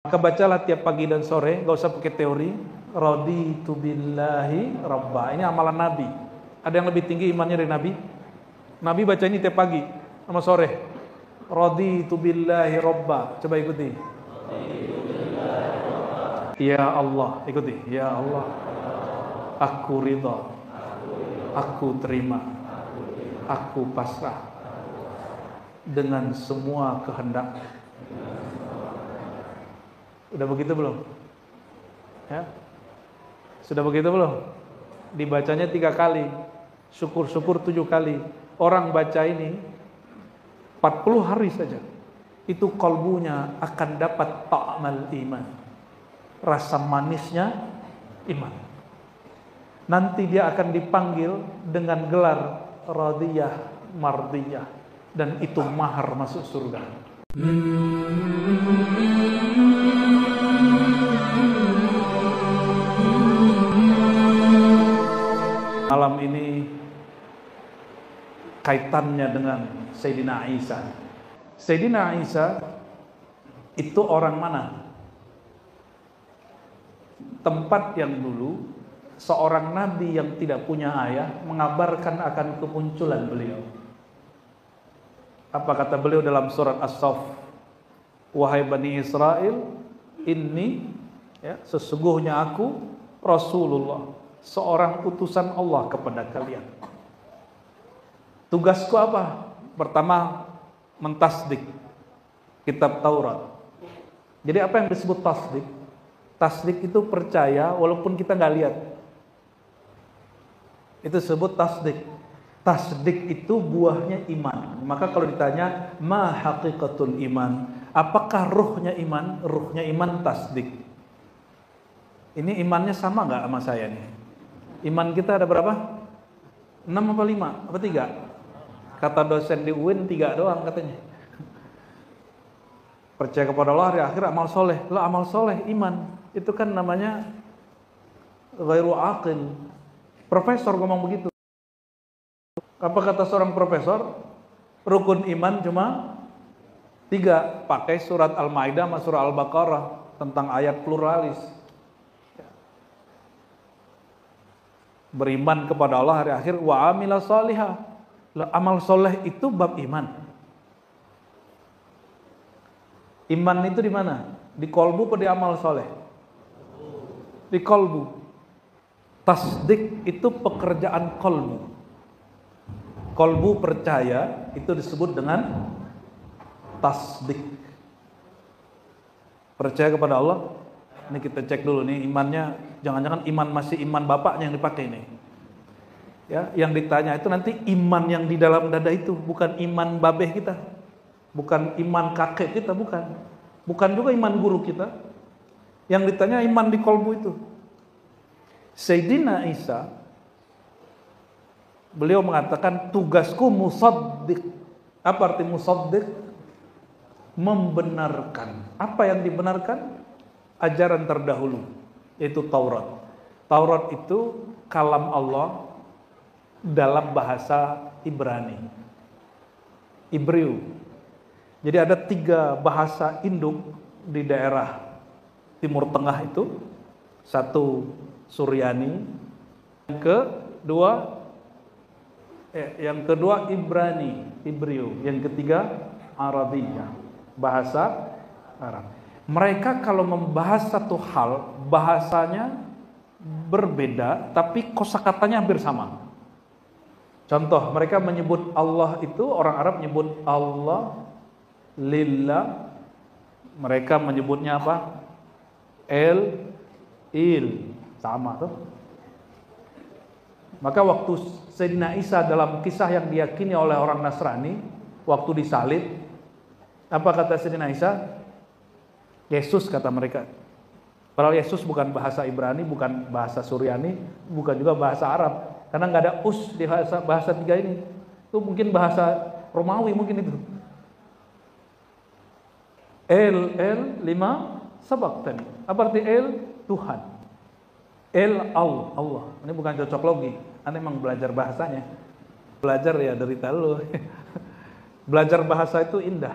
Maka bacalah tiap pagi dan sore, gak usah pakai teori. Raditu billahi rabba. Ini amalan Nabi. Ada yang lebih tinggi imannya dari Nabi? Nabi baca ini tiap pagi sama sore. Raditu billahi rabba. Coba ikuti. Ya Allah, ikuti. Ya Allah, aku ridha, aku terima, aku pasrah dengan semua kehendak. Udah begitu belum? Ya? Sudah begitu belum? Dibacanya 3 kali, syukur-syukur 7 kali. Orang baca ini 40 hari saja, itu kalbunya akan dapat ta'mal iman, rasa manisnya iman. Nanti dia akan dipanggil dengan gelar radiyah mardiyah, dan itu mahar masuk surga. Malam ini kaitannya dengan Sayyidina Isa. Sayyidina Isa itu orang mana? Tempat yang dulu seorang nabi yang tidak punya ayah mengabarkan akan kemunculan beliau. Apa kata beliau dalam surat As-Saff? Wahai Bani Israel, sesungguhnya aku Rasulullah, seorang utusan Allah kepada kalian. Tugasku apa? Pertama, mentasdik kitab Taurat. Jadi apa yang disebut tasdik? Tasdik itu percaya walaupun kita nggak lihat. Itu disebut tasdik. Tasdik itu buahnya iman. Maka kalau ditanya, ma haqiqatul iman? Apakah ruhnya iman? Ruhnya iman tasdik. Ini imannya sama nggak sama saya nih? Iman kita ada berapa? 6 apa 5? Apa 3? Kata dosen di UIN 3 doang katanya. Percaya kepada Allah hari akhir, amal soleh. Lah amal soleh iman, itu kan namanya ghairu aqil. Profesor ngomong begitu. Apa kata seorang profesor? Rukun iman cuma 3. Pakai surat Al-Maidah sama surah Al-Baqarah tentang ayat pluralis. Beriman kepada Allah hari akhir, wa amila salihah. Amal soleh itu bab iman. Iman itu di mana? Di kolbu atau di amal soleh? Di kolbu. Tasdik itu pekerjaan kolbu. Kolbu percaya itu disebut dengan tasdik. Percaya kepada Allah. Ini kita cek dulu nih imannya. Jangan-jangan iman masih iman bapaknya yang dipakai ini. Ya, yang ditanya itu nanti iman yang di dalam dada itu, bukan iman babeh kita, bukan iman kakek kita, bukan juga iman guru kita. Yang ditanya iman di kolbu itu. Sayyidina Isa, beliau mengatakan tugasku musaddiq. Apa arti musaddiq? Membenarkan. Apa yang dibenarkan? Ajaran terdahulu, yaitu Taurat. Taurat itu kalam Allah dalam bahasa Ibrani, Ibreu. Jadi ada 3 bahasa induk di daerah Timur Tengah itu. Satu Suryani, yang kedua Ibrani, Ibreu, yang ketiga Arabiyah, bahasa Arab. Mereka kalau membahas satu hal, bahasanya berbeda, tapi kosakatanya hampir sama. Contoh, mereka menyebut Allah itu, orang Arab menyebut Allah, Lillah. Mereka menyebutnya apa? Il. Sama tuh. Maka waktu Sayyidina Isa dalam kisah yang diyakini oleh orang Nasrani, waktu disalib, apa kata Sayyidina Isa? Yesus kata mereka. Padahal Yesus bukan bahasa Ibrani, bukan bahasa Suryani, bukan juga bahasa Arab. Karena nggak ada us di bahasa 3 ini. Itu mungkin bahasa Romawi mungkin itu. Lima sabaqtani. Apa arti Tuhan. Allah. Ini bukan cocok logi. Anda emang belajar bahasanya. Belajar ya dari lu. Belajar bahasa itu indah.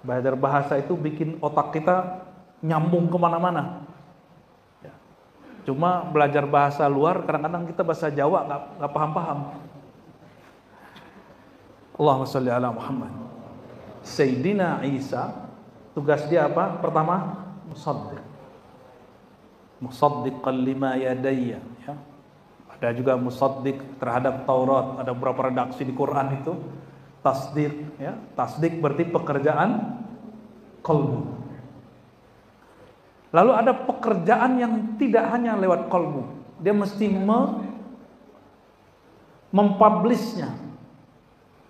Belajar bahasa itu bikin otak kita nyambung kemana-mana. Ya. Cuma belajar bahasa luar, kadang-kadang kita bahasa Jawa nggak paham-paham. Allahumma sholli ala Muhammad. Sayyidina Isa, tugas dia apa? Pertama, musaddiqan lima yadayya. Ya. Ada juga musaddiq terhadap Taurat, ada beberapa redaksi di Quran itu. Tasdik, ya. Tasdik berarti pekerjaan qalbu. Lalu ada pekerjaan yang tidak hanya lewat qalbu. Dia mesti mempublishnya.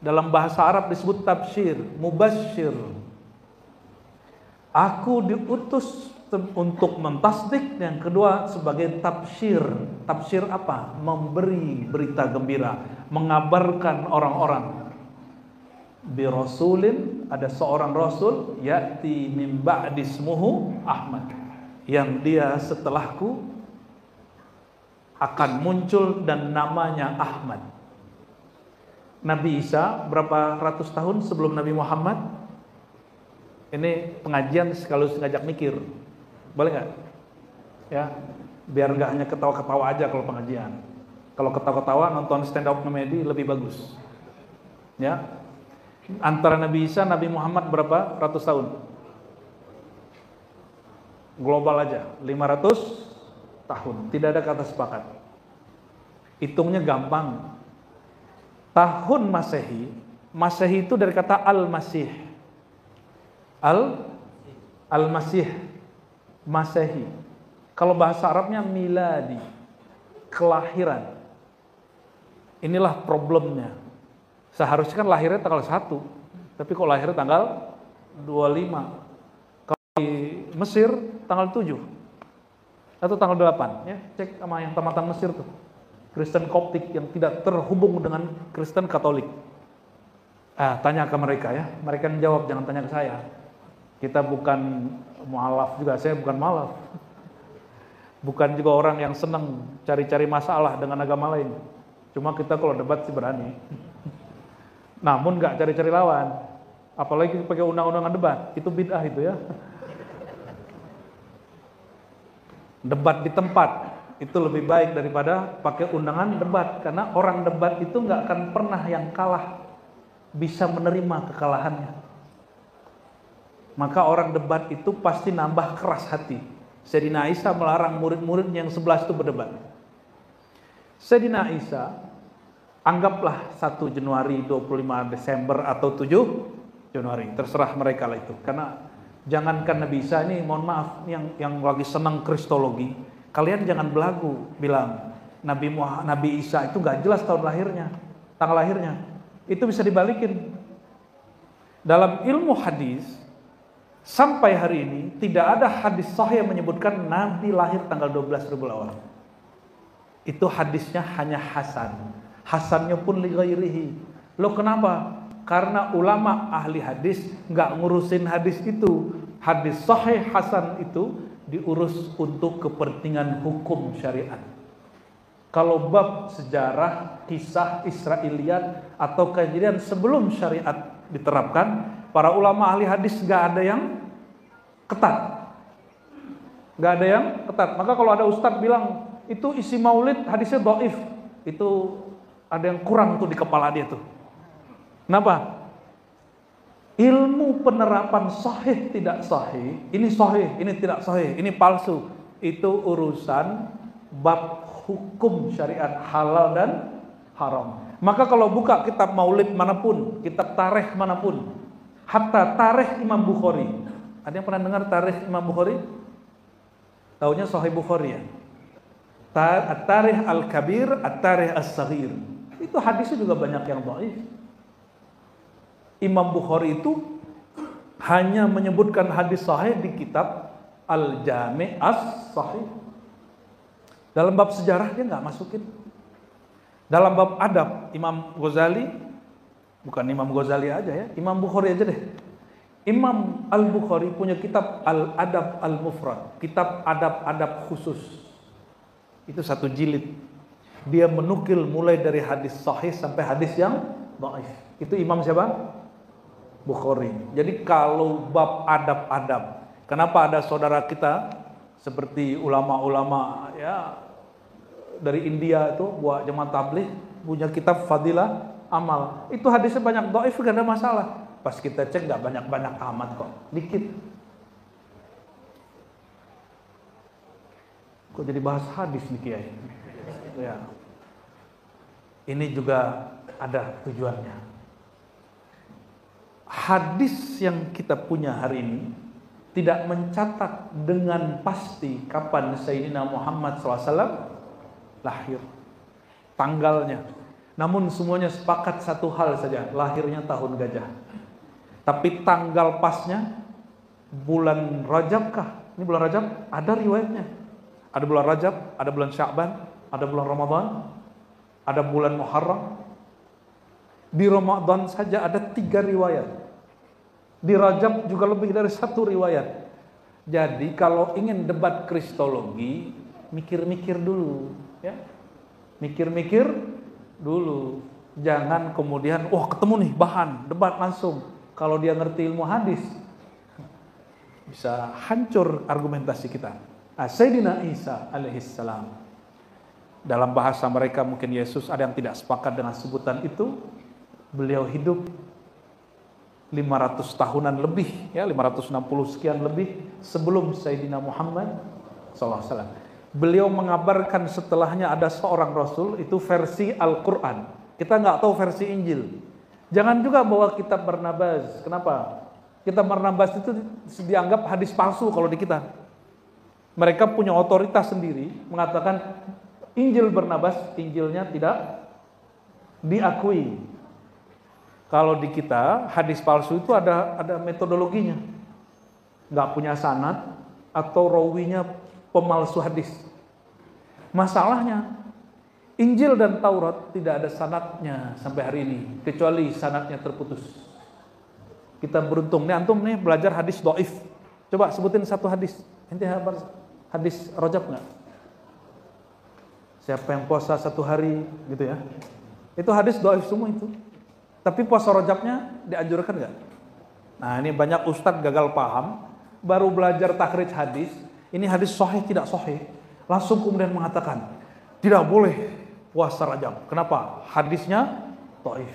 Dalam bahasa Arab disebut tabsyir, mubasyir. Aku diutus untuk mentasdik, yang kedua sebagai tabsyir. Tabsyir apa? Memberi berita gembira, mengabarkan orang-orang. Bi rasulin, ada seorang rasul, ya'ti min ba'di ismuhu Ahmad, yang dia setelahku akan muncul dan namanya Ahmad. Nabi Isa berapa ratus tahun sebelum Nabi Muhammad? Ini pengajian sekaligus ngajak mikir, boleh nggak? Ya, biar nggak hanya ketawa-ketawa aja kalau pengajian. Kalau ketawa-ketawa nonton stand up comedy lebih bagus. Ya, antara Nabi Isa, Nabi Muhammad berapa ratus tahun? Global aja, 500 tahun. Tidak ada kata sepakat. Hitungnya gampang. Tahun Masehi, Masehi itu dari kata Al-Masih. Al-Masih, Masehi. Kalau bahasa Arabnya miladi, kelahiran. Inilah problemnya. Seharusnya kan lahirnya tanggal 1, tapi kok lahirnya tanggal 25. Kalau di Mesir tanggal 7 atau tanggal 8, ya, cek sama yang tamatan Mesir tuh. Kristen Koptik yang tidak terhubung dengan Kristen Katolik. Tanya ke mereka ya, mereka yang jawab, jangan tanya ke saya. Kita bukan mualaf juga, saya bukan mualaf. Bukan juga orang yang senang cari-cari masalah dengan agama lain. Cuma kita kalau debat sih berani. Namun nggak cari-cari lawan, apalagi pakai undang-undangan debat, itu bid'ah itu ya. Debat di tempat itu lebih baik daripada pakai undangan debat, karena orang debat itu nggak akan pernah yang kalah bisa menerima kekalahannya. Maka orang debat itu pasti nambah keras hati. Sayyidina Isa melarang murid-muridnya yang 11 itu berdebat. Sayyidina Isa, anggaplah 1 Januari, 25 Desember atau 7 Januari, terserah mereka lah itu. Karena jangankan Nabi Isa ini, mohon maaf, yang lagi senang kristologi, kalian jangan belagu bilang Nabi Isa itu gak jelas tahun lahirnya, tanggal lahirnya. Itu bisa dibalikin. Dalam ilmu hadis sampai hari ini tidak ada hadis sahih yang menyebutkan Nabi lahir tanggal 12 Rabiul Awal. Itu hadisnya hanya hasan. Hasannya pun li ghairihi. Loh kenapa? Karena ulama ahli hadis nggak ngurusin hadis itu. Hadis sahih hasan itu diurus untuk kepentingan hukum syariat. Kalau bab sejarah, kisah Israiliyat atau kejadian sebelum syariat diterapkan, para ulama ahli hadis nggak ada yang ketat. Nggak ada yang ketat. Maka kalau ada ustadz bilang itu isi maulid hadisnya dhaif, itu ada yang kurang tuh di kepala dia tuh. Kenapa? Ilmu penerapan sahih tidak sahih, ini sahih, ini tidak sahih, ini palsu, itu urusan bab hukum syariat halal dan haram. Maka kalau buka kitab maulid manapun, kitab tarikh manapun, hatta tarikh Imam Bukhari, ada yang pernah dengar tarikh Imam Bukhari? Taunya Sahih Bukhari ya. At-Tarikh Al-Kabir, At-Tarikh As-Saghir. Itu hadisnya juga banyak yang dhaif. Imam Bukhari itu hanya menyebutkan hadis sahih di kitab Al-Jami' As-Sahih. Dalam bab sejarah dia nggak masukin. Dalam bab adab, Imam Ghazali, bukan Imam Ghazali aja ya, Imam Bukhari aja deh. Imam Al-Bukhari punya kitab Al-Adab Al-Mufrad, kitab adab-adab khusus. Itu 1 jilid. Dia menukil mulai dari hadis sahih sampai hadis yang dhaif. Itu Imam siapa? Bukhari. Jadi kalau bab adab-adab, kenapa ada saudara kita seperti ulama-ulama ya dari India itu buat jemaah tabligh punya kitab Fadilah Amal. Itu hadisnya banyak dhaif, gak ada masalah. Pas kita cek gak banyak-banyak amat kok, dikit. Kok jadi bahas hadis nih Kiai? Ya. Ini juga ada tujuannya. Hadis yang kita punya hari ini tidak mencatat dengan pasti kapan Sayyidina Muhammad SAW lahir, tanggalnya. Namun semuanya sepakat satu hal saja, lahirnya tahun gajah. Tapi tanggal pasnya bulan Rajab kah? Ini bulan Rajab, ada riwayatnya. Ada bulan Rajab, ada bulan Sya'ban, ada bulan Ramadan, ada bulan Muharram. Di Ramadan saja ada 3 riwayat. Di Rajab juga lebih dari 1 riwayat. Jadi kalau ingin debat kristologi, mikir-mikir dulu, ya. Mikir-mikir dulu. Jangan kemudian, wah ketemu nih bahan, debat langsung. Kalau dia ngerti ilmu hadis, bisa hancur argumentasi kita. Sayyidina Isa alaihissalam, dalam bahasa mereka mungkin Yesus, ada yang tidak sepakat dengan sebutan itu. Beliau hidup 500 tahunan lebih, ya 560 sekian lebih sebelum Sayyidina Muhammad SAW. Beliau mengabarkan setelahnya ada seorang Rasul, itu versi Al-Quran. Kita nggak tahu versi Injil. Jangan juga bawa kitab Barnabas. Kenapa? Kitab Barnabas itu dianggap hadis palsu kalau di kita. Mereka punya otoritas sendiri, mengatakan Injil Barnabas, Injilnya tidak diakui. Kalau di kita, hadis palsu itu ada metodologinya. Nggak punya sanad atau rawinya pemalsu hadis. Masalahnya, Injil dan Taurat tidak ada sanadnya sampai hari ini, kecuali sanadnya terputus. Kita beruntung. Nih antum nih belajar hadis dhaif. Coba sebutin satu hadis. Ente hadis Rajab nggak? Siapa yang puasa 1 hari gitu ya? Itu hadis dhaif semua itu. Tapi puasa Rajabnya dianjurkan nggak? Nah ini banyak ustadz gagal paham, baru belajar takhrij hadis, ini hadis sahih tidak sahih, langsung kemudian mengatakan tidak boleh puasa Rajab. Kenapa? Hadisnya dhaif.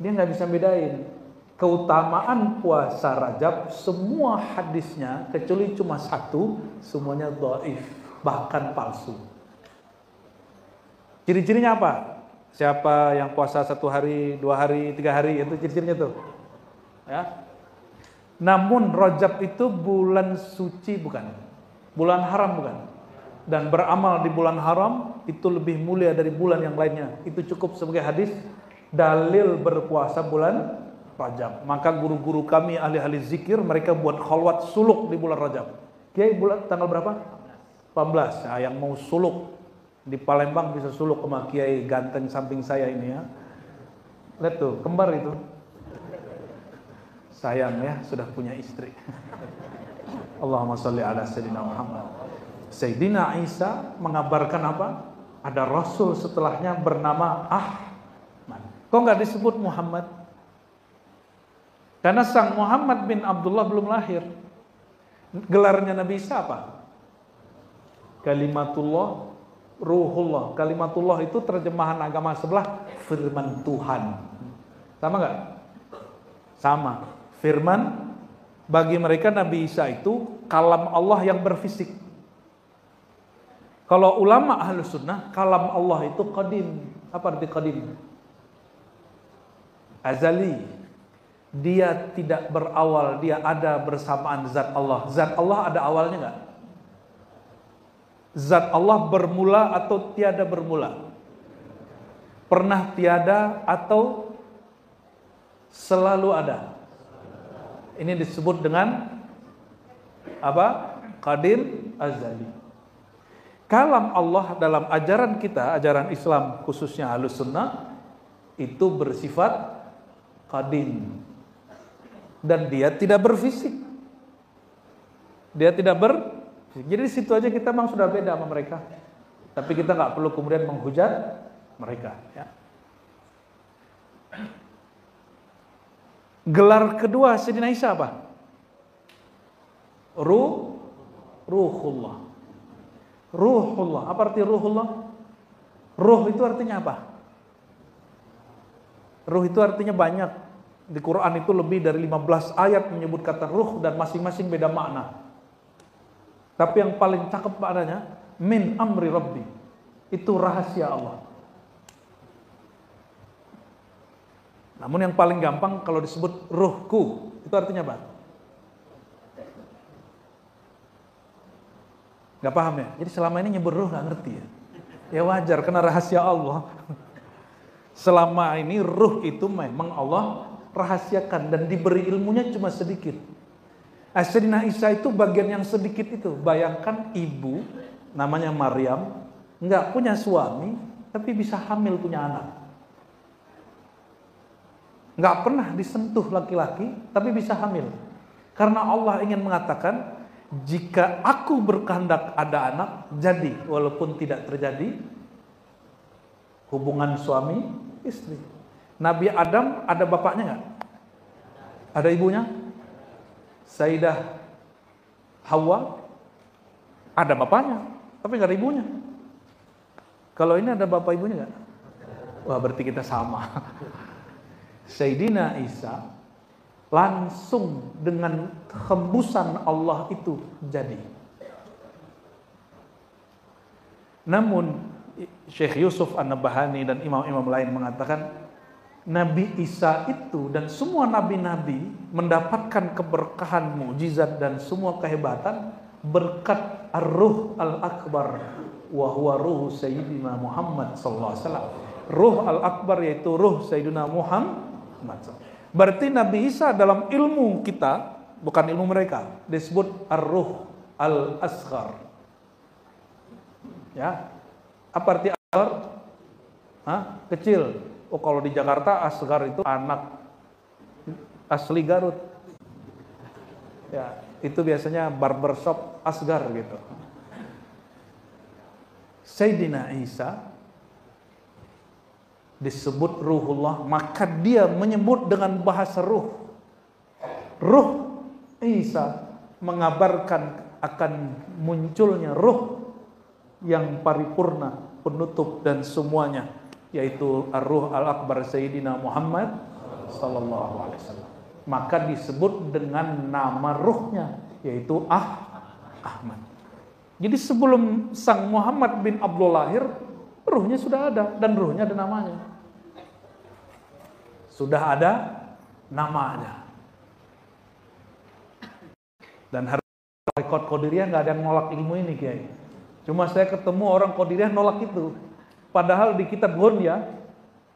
Dia nggak bisa bedain keutamaan puasa Rajab. Semua hadisnya kecuali cuma 1, semuanya dhaif, bahkan palsu. Ciri-cirinya apa? Siapa yang puasa 1 hari, 2 hari, 3 hari, itu ciri-cirinya tuh. Ya. Namun Rajab itu bulan suci bukan? Bulan haram bukan? Dan beramal di bulan haram itu lebih mulia dari bulan yang lainnya. Itu cukup sebagai hadis dalil berpuasa bulan Rajab. Maka guru-guru kami ahli-ahli zikir, mereka buat khalwat suluk di bulan Rajab. Kiai bulan tanggal berapa? 14. Nah, yang mau suluk di Palembang bisa suluk sama Kiai ganteng samping saya ini ya. Lihat tuh, kembar itu. Sayang ya, sudah punya istri. Allahumma sholli ala Sayyidina Muhammad. Sayyidina Isa mengabarkan apa? Ada Rasul setelahnya bernama Ahmad. Kok nggak disebut Muhammad? Karena sang Muhammad bin Abdullah belum lahir. Gelarnya Nabi Isa apa? Kalimatullah, Ruhullah. Kalimatullah itu terjemahan agama sebelah firman Tuhan. Sama nggak? Sama. Firman, bagi mereka Nabi Isa itu kalam Allah yang berfisik. Kalau ulama Ahlus Sunnah, kalam Allah itu qadim. Apa arti qadim? Azali. Dia tidak berawal, dia ada bersamaan zat Allah. Zat Allah ada awalnya nggak? Zat Allah bermula atau tiada bermula? Pernah tiada atau selalu ada? Ini disebut dengan apa? Qadim azali. Kalam Allah dalam ajaran kita, ajaran Islam khususnya Ahlus Sunnah, itu bersifat qadim. Dan dia tidak berfisik. Dia tidak berfisik. Jadi di situ aja kita memang sudah beda sama mereka. Tapi kita nggak perlu kemudian menghujat mereka. Ya. Gelar kedua Sayyidina Isa apa? Ruhullah. Ruhullah. Apa arti ruhullah? Ruh itu artinya apa? Ruh itu artinya banyak. Di Quran itu lebih dari 15 ayat menyebut kata ruh dan masing-masing beda makna. Tapi yang paling cakep maknanya min amri rabbi. Itu rahasia Allah. Namun yang paling gampang kalau disebut ruhku, itu artinya apa? Gak paham ya? Jadi selama ini nyebut ruh gak ngerti ya? Ya wajar, karena rahasia Allah. Selama ini ruh itu memang Allah rahasiakan dan diberi ilmunya cuma sedikit. Sayyidina Isa itu bagian yang sedikit itu. Bayangkan ibu, namanya Maryam, gak punya suami, tapi bisa hamil punya anak. Gak pernah disentuh laki-laki, tapi bisa hamil. Karena Allah ingin mengatakan, jika aku berkehendak ada anak, jadi walaupun tidak terjadi hubungan suami istri. Nabi Adam ada bapaknya nggak? Ada ibunya? Sayyidah Hawa ada bapaknya, tapi nggak ada ibunya. Kalau ini ada bapak ibunya nggak? Wah, berarti kita sama. Sayyidina Isa langsung dengan hembusan Allah itu jadi. Namun Syekh Yusuf An-Nabahani dan imam-imam lain mengatakan Nabi Isa itu dan semua nabi-nabi mendapatkan keberkahan, mukjizat dan semua kehebatan berkat Ar-Ruh Al-Akbar wa huwa ruh Sayyidina Muhammad sallallahu alaihi wasallam. Ruh Al-Akbar yaitu ruh Sayyidina Muhammad. Berarti Nabi Isa dalam ilmu kita, bukan ilmu mereka, disebut Ar-Ruh Al-Asghar. Ya. Apa arti asghar? Kecil. Oh, kalau di Jakarta asghar itu anak asli Garut. Ya, itu biasanya barbershop asghar gitu. Sayyidina Isa disebut ruhullah, maka dia menyebut dengan bahasa ruh. Ruh Isa mengabarkan akan munculnya ruh yang paripurna, penutup dan semuanya, yaitu Ar-Ruh Al-Akbar Sayyidina Muhammad sallallahu alaihi wasallam. Maka disebut dengan nama ruhnya, yaitu Ahmad. Jadi sebelum Sang Muhammad bin Abdul lahir, ruhnya sudah ada dan ruhnya ada namanya. Sudah ada namanya. Dan hari rekod Qadiriyah nggak ada yang nolak ilmu ini, Kiai. Cuma saya ketemu orang Qadiriyah nolak itu. Padahal di kitab Ghunyah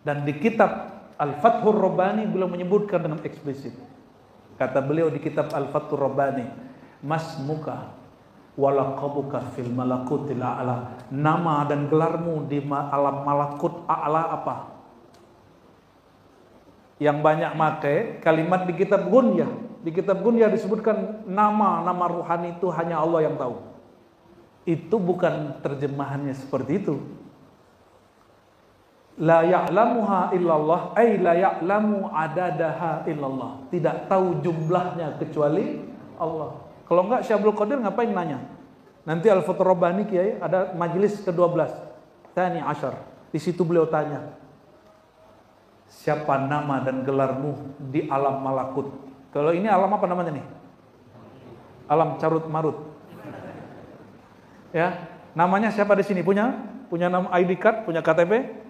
dan di kitab Al-Fathur Rabbani beliau menyebutkan dengan eksplisit. Kata beliau di kitab Al-Fathur Rabbani, masmuka walaqabuka fil malakutil a'la. Nama dan gelarmu di alam malakut a'la apa? Yang banyak make kalimat di kitab Ghunyah. Di kitab Ghunyah disebutkan nama-nama ruhani itu hanya Allah yang tahu. Itu bukan terjemahannya seperti itu. La ya'lamuha illallah, ay la ya'lamu adadaha illallah. Tidak tahu jumlahnya kecuali Allah. Kalau enggak Syabul Qadir ngapain nanya? Nanti Al-Fathur Rabbani Kiai ada majelis ke-12. Tsani Asyar. Di situ beliau tanya, siapa nama dan gelarmu di alam malakut? Kalau ini alam apa namanya nih? Alam carut marut. Ya, namanya siapa di sini? Punya nama ID card, punya KTP?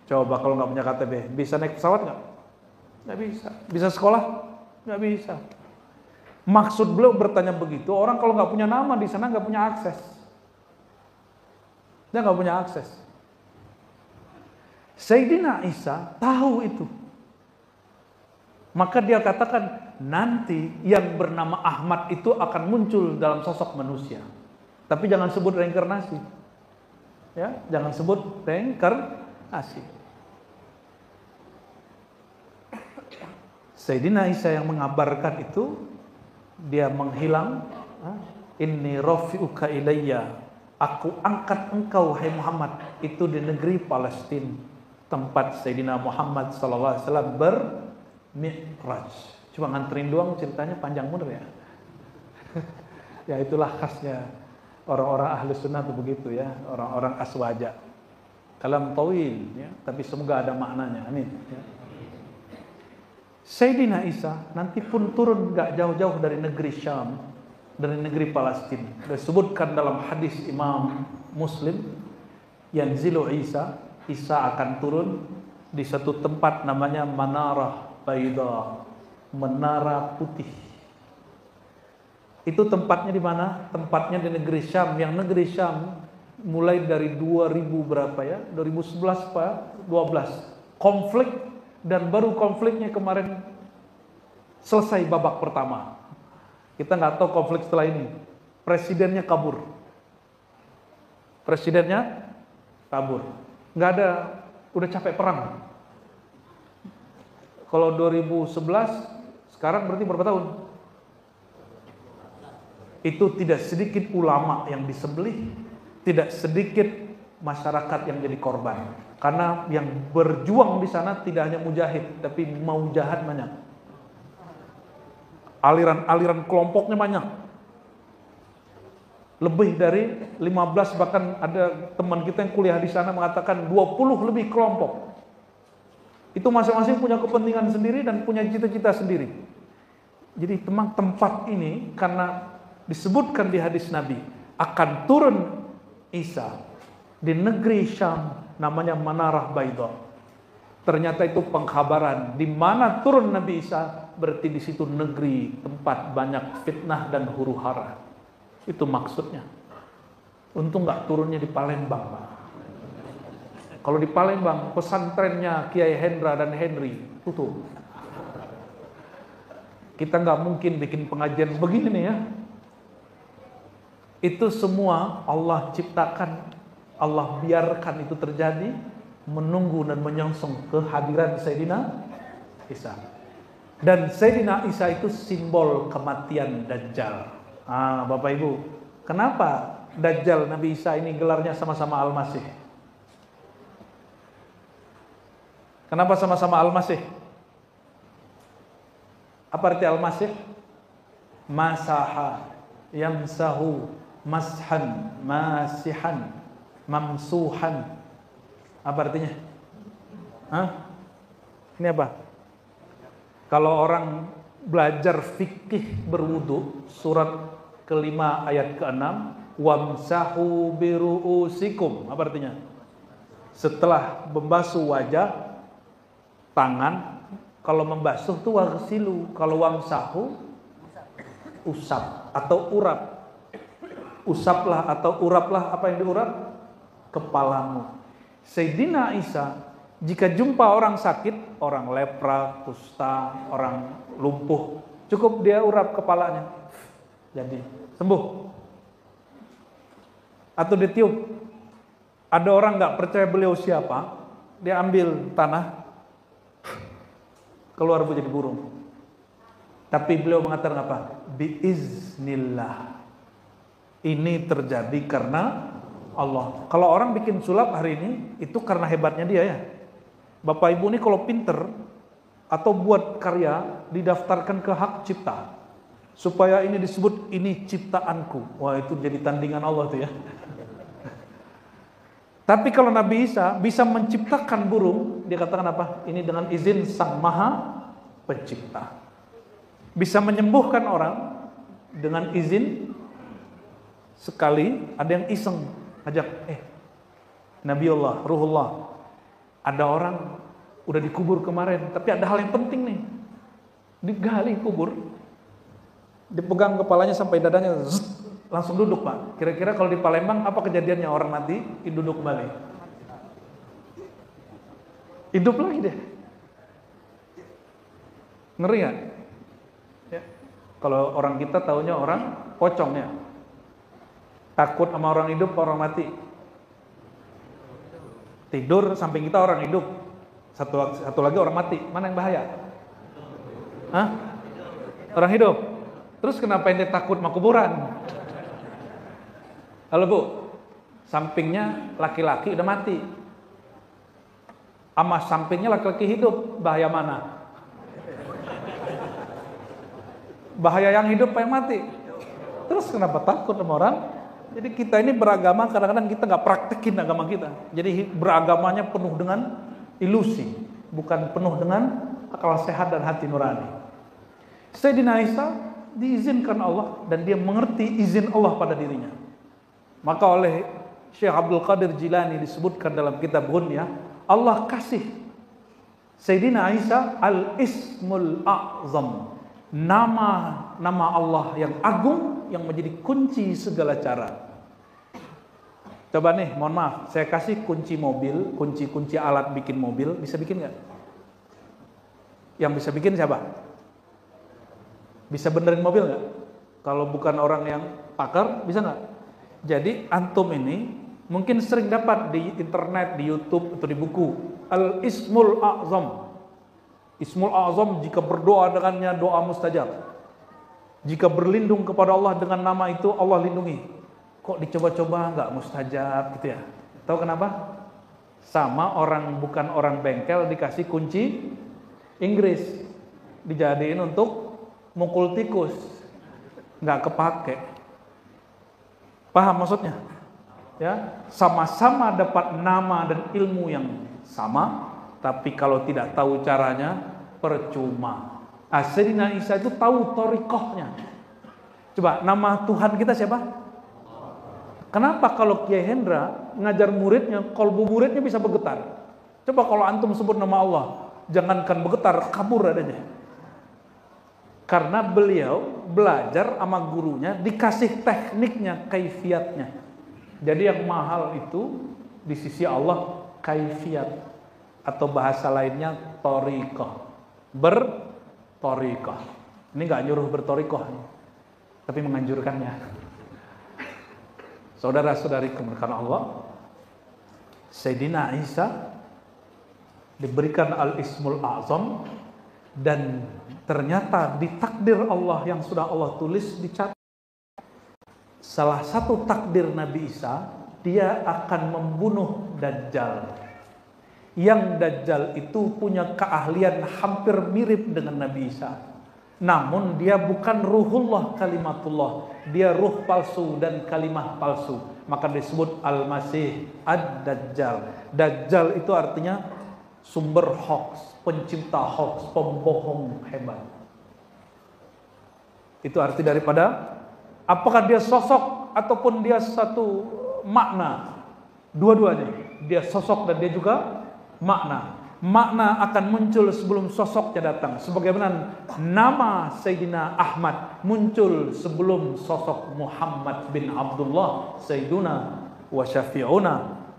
Coba kalau nggak punya KTP, bisa naik pesawat nggak? Nggak bisa. Bisa sekolah? Nggak bisa. Maksud beliau bertanya begitu, orang kalau nggak punya nama di sana nggak punya akses. Dia nggak punya akses. Sayyidina Isa tahu itu. Maka dia katakan nanti yang bernama Ahmad itu akan muncul dalam sosok manusia. Tapi jangan sebut reinkarnasi. Ya, jangan sebut reinkarnasi. Sayyidina Isa yang mengabarkan itu, dia menghilang. Inni rafi'uka ilayya. Aku angkat engkau hai Muhammad. Itu di negeri Palestina, tempat Sayyidina Muhammad sallallahu alaihi wasallam Mi'raj. Cuma nganterin doang, ceritanya panjang bener ya. Ya itulah khasnya orang-orang ahli sunnah itu begitu ya, orang-orang aswaja. Kalam tawil ya, tapi semoga ada maknanya. Amin ya. Sayyidina Isa nanti pun turun gak jauh-jauh dari negeri Syam, dari negeri Palestina. Disebutkan dalam hadis Imam Muslim, yanzilu Isa akan turun di satu tempat namanya Manarah Baida, menara putih. Itu tempatnya di mana? Tempatnya di negeri Syam. Yang negeri Syam mulai dari 2000 berapa ya? 2011 Pak, 12 konflik. Dan baru konfliknya kemarin selesai babak pertama. Kita nggak tahu konflik setelah ini. Presidennya kabur. Nggak ada, udah capek perang. Kalau 2011, sekarang berarti berapa tahun? Itu tidak sedikit ulama yang disembelih, tidak sedikit masyarakat yang jadi korban. Karena yang berjuang di sana tidak hanya mujahid, tapi mau jahat banyak. Aliran-aliran kelompoknya banyak. Lebih dari 15, bahkan ada teman kita yang kuliah di sana mengatakan 20 lebih kelompok. Itu masing-masing punya kepentingan sendiri dan punya cita-cita sendiri. Jadi tempat ini karena disebutkan di hadis Nabi akan turun Isa di negeri Syam, namanya Manarah Baida. Ternyata itu pengkhabaran di mana turun Nabi Isa, berarti di situ negeri tempat banyak fitnah dan huru-hara. Itu maksudnya. Untung nggak turunnya di Palembang, Pak. Kalau di Palembang pesantrennya Kiai Hendra dan Henry tutup. Kita nggak mungkin bikin pengajian begini nih ya. Itu semua Allah ciptakan, Allah biarkan itu terjadi, menunggu dan menyongsong kehadiran Sayyidina Isa. Dan Sayyidina Isa itu simbol kematian Dajjal. Bapak Ibu, kenapa Dajjal Nabi Isa ini gelarnya sama-sama Al-Masih? Kenapa sama-sama Al-Masih? Apa arti Al-Masih? Masaha, yamsahu, mashan, masihan, mamsuhan. Apa artinya? Ini apa? Kalau orang belajar fikih berwudu, surat ke-5 ayat ke-6, wamsahu biru'usikum. Apa artinya? Setelah membasuh wajah, tangan, kalau membasuh itu waghsilu, kalau wamsahu usap atau urap. Usaplah atau uraplah, apa yang diurap? Kepalamu. Sayyidina Isa jika jumpa orang sakit, orang lepra, kusta, orang lumpuh, cukup dia urap kepalanya, jadi sembuh. Atau ditiup. Ada orang nggak percaya beliau siapa, dia ambil tanah, keluar jadi burung. Tapi beliau mengatakan apa? Biiznillah. Ini terjadi karena Allah. Kalau orang bikin sulap hari ini, itu karena hebatnya dia ya. Bapak Ibu ini kalau pinter atau buat karya, didaftarkan ke hak cipta. Supaya ini disebut, ini ciptaanku. Wah, itu jadi tandingan Allah tuh ya. Tapi kalau Nabi Isa bisa menciptakan burung, dia katakan apa? Ini dengan izin Sang Maha Pencipta. Bisa menyembuhkan orang dengan izin. Sekali ada yang iseng ajak, Nabiullah, Ruhullah, ada orang udah dikubur kemarin, tapi ada hal yang penting nih, digali kubur, dipegang kepalanya sampai dadanya, langsung duduk Pak. Kira-kira kalau di Palembang apa kejadiannya? Orang mati, duduk kembali, hidup lagi deh. Ngeri gak? Ya. Kalau orang kita taunya orang pocong ya. Takut sama orang hidup, orang mati. Tidur samping kita orang hidup, satu lagi orang mati. Mana yang bahaya? Orang hidup. Terus kenapa ente takut sama kuburan? Halo Bu, sampingnya laki-laki udah mati, sama sampingnya laki-laki hidup, bahaya mana? Bahaya yang hidup apa yang mati? Terus kenapa takut sama orang? Jadi kita ini beragama kadang-kadang kita nggak praktekin agama kita. Jadi beragamanya penuh dengan ilusi, bukan penuh dengan akal sehat dan hati nurani. Sayyidina Isa diizinkan Allah dan dia mengerti izin Allah pada dirinya. Maka oleh Syekh Abdul Qadir Jilani disebutkan dalam kitab Ghunyah, Allah kasih Sayyidina Isa al-Ismul A'zam, nama Allah yang agung yang menjadi kunci segala cara. Coba nih, mohon maaf, saya kasih kunci mobil, kunci alat bikin mobil, bisa bikin nggak? Yang bisa bikin siapa? Bisa benerin mobil nggak? Kalau bukan orang yang pakar, bisa nggak? Jadi antum ini mungkin sering dapat di internet, di YouTube atau di buku Al-Ismul A'zam. Ismul A'zam, jika berdoa dengannya doa mustajab. Jika berlindung kepada Allah dengan nama itu Allah lindungi. Kok dicoba-coba nggak mustajab gitu ya? Tahu kenapa? Sama orang bukan orang bengkel dikasih kunci Inggris, dijadiin untuk mukul tikus, nggak kepake. Paham maksudnya? Ya, sama-sama dapat nama dan ilmu yang sama, tapi kalau tidak tahu caranya percuma. Sayyidina Isa itu tahu thariqahnya. Coba nama Tuhan kita siapa? Kenapa kalau Kiai Hendra ngajar muridnya, kolbu muridnya bisa bergetar? Coba kalau antum sebut nama Allah, jangankan bergetar, kabur adanya. Karena beliau belajar sama gurunya, dikasih tekniknya, kaifiatnya. Jadi yang mahal itu di sisi Allah kaifiat, atau bahasa lainnya thariqah, berthariqah. Ini nggak nyuruh berthariqah, tapi menganjurkannya. Saudara-saudari kemuliaan Allah, Sayyidina Isa diberikan Al-Ismul A'zam, dan ternyata di takdir Allah yang sudah Allah tulis dicatat. Salah satu takdir Nabi Isa, dia akan membunuh Dajjal. Yang Dajjal itu punya keahlian hampir mirip dengan Nabi Isa. Namun dia bukan ruhullah, kalimatullah. Dia ruh palsu dan kalimah palsu. Maka disebut Al-Masih Ad-Dajjal. Dajjal itu artinya sumber hoax, pencipta hoax, pembohong hebat. Itu arti daripada, apakah dia sosok ataupun dia satu makna? Dua-duanya. Dia sosok dan dia juga makna. Makna akan muncul sebelum sosoknya datang. Sebagaimana nama Sayyidina Ahmad muncul sebelum sosok Muhammad bin Abdullah, Sayyiduna wa Syafi'una,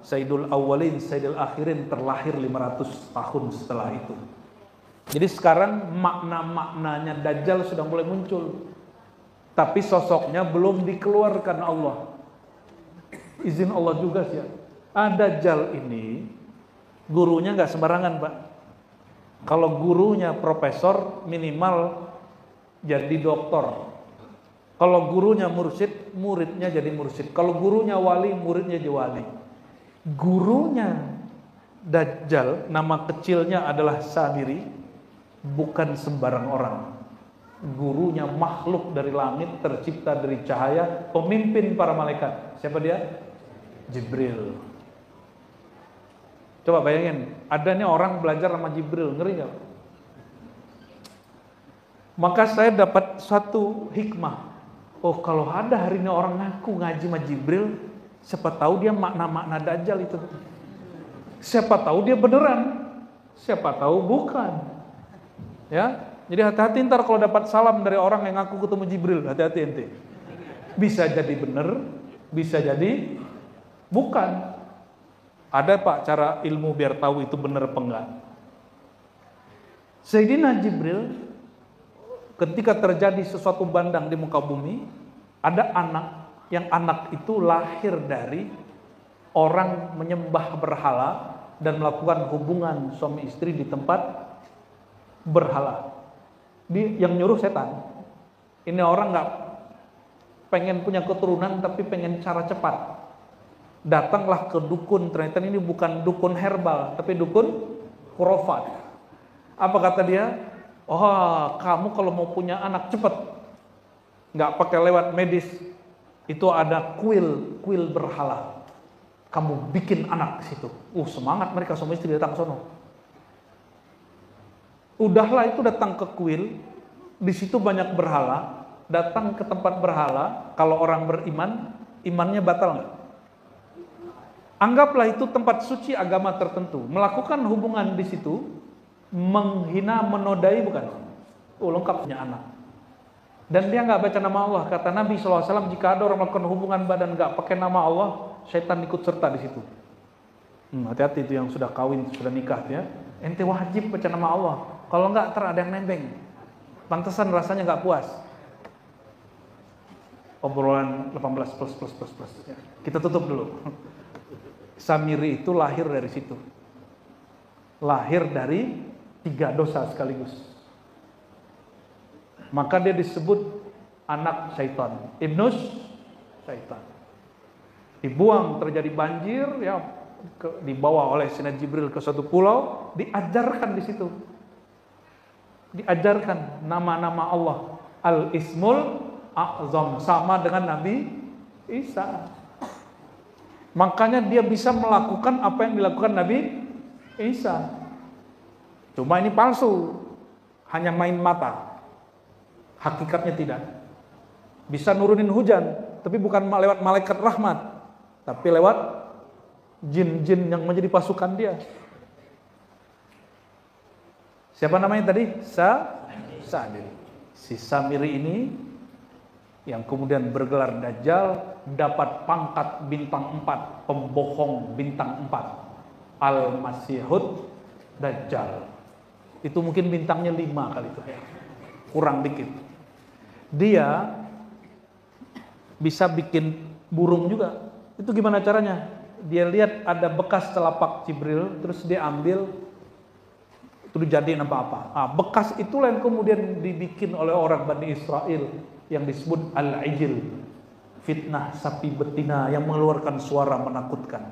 Sayyidul Awwalin, Sayyidul Akhirin, terlahir 500 tahun setelah itu. Jadi sekarang makna-maknanya Dajjal sudah mulai muncul, tapi sosoknya belum dikeluarkan Allah. Izin Allah juga sih. Dajjal ini gurunya nggak sembarangan, Pak. Kalau gurunya profesor, minimal jadi doktor. Kalau gurunya mursyid, muridnya jadi mursyid. Kalau gurunya wali, muridnya jadi wali. Gurunya Dajjal, nama kecilnya adalah Samiri, bukan sembarang orang. Gurunya makhluk dari langit, tercipta dari cahaya, pemimpin para malaikat. Siapa dia? Jibril. Coba bayangin, adanya orang belajar sama Jibril, ngeri gak? Maka saya dapat satu hikmah. Oh, kalau ada hari ini orang ngaku ngaji sama Jibril, siapa tahu dia makna-makna Dajjal itu. Siapa tahu dia beneran, siapa tahu bukan. Ya, jadi hati-hati ntar kalau dapat salam dari orang yang ngaku ketemu Jibril, hati-hati ente. Bisa jadi bener, bisa jadi bukan. Ada Pak cara ilmu biar tahu itu benar apa enggak. Sayyidina Jibril ketika terjadi sesuatu bandang di muka bumi, ada anak, yang anak itu lahir dari orang menyembah berhala dan melakukan hubungan suami istri di tempat berhala. Yang nyuruh setan. Ini orang nggak pengen punya keturunan tapi pengen cara cepat. Datanglah ke dukun, ternyata ini bukan dukun herbal, tapi dukun khurafat. Apa kata dia? Oh, kamu kalau mau punya anak cepat, nggak pakai lewat medis. Itu ada kuil berhala. Kamu bikin anak ke situ. Semangat mereka suami istri datang ke sono. Udahlah itu datang ke kuil, di situ banyak berhala, datang ke tempat berhala, kalau orang beriman, imannya batal nggak? Anggaplah itu tempat suci agama tertentu, melakukan hubungan di situ, menghina, menodai bukan? Lengkap punya anak. Dan dia nggak baca nama Allah. Kata Nabi SAW, jika ada orang melakukan hubungan badan nggak pakai nama Allah, syaitan ikut serta di situ. Hati-hati itu yang sudah kawin, sudah nikah ya. Ente wajib baca nama Allah. Kalau nggak ada yang nembeng. Pantesan rasanya nggak puas. Obrolan 18 plus. Ya. Kita tutup dulu. Samiri itu lahir dari situ. Lahir dari 3 dosa sekaligus. Maka dia disebut anak syaitan, ibnus syaitan. Dibuang, terjadi banjir, ya, dibawa oleh Sayyidina Jibril ke suatu pulau, diajarkan di situ. Diajarkan nama-nama Allah, Al-Ismul A'zam, sama dengan Nabi Isa. Makanya dia bisa melakukan apa yang dilakukan Nabi Isa. Cuma ini palsu, hanya main mata. Hakikatnya tidak. Bisa nurunin hujan, tapi bukan lewat malaikat rahmat, tapi lewat jin-jin yang menjadi pasukan dia. Siapa namanya tadi? Samiri. Si Samiri ini yang kemudian bergelar Dajjal, dapat pangkat bintang 4, pembohong bintang 4, Al-Masihud Dajjal. Itu mungkin bintangnya 5 kali itu, kurang dikit. Dia bisa bikin burung juga. Itu gimana caranya? Dia lihat ada bekas telapak Jibril, terus dia ambil, itu dijadiin apa-apa. Bekas itulah yang kemudian dibikin oleh orang Bani Israel yang disebut Al-Ijil, fitnah sapi betina yang mengeluarkan suara menakutkan.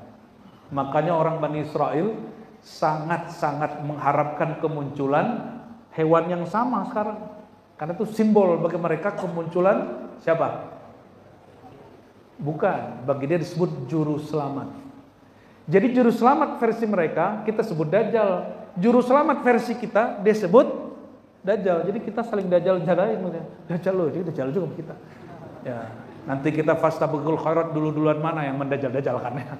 Makanya orang Bani Israel sangat-sangat mengharapkan kemunculan hewan yang sama sekarang. Karena itu simbol bagi mereka kemunculan siapa? Bukan, bagi dia disebut juru selamat. Jadi juru selamat versi mereka kita sebut Dajjal. Juru selamat versi kita dia sebut Dajjal. Jadi kita saling Dajjal-jalain. Dajjal loh, jadi Dajjal juga kita. Ya, nanti kita fastabiqul khairat duluan mana yang mendajjal-dajjalkan ya.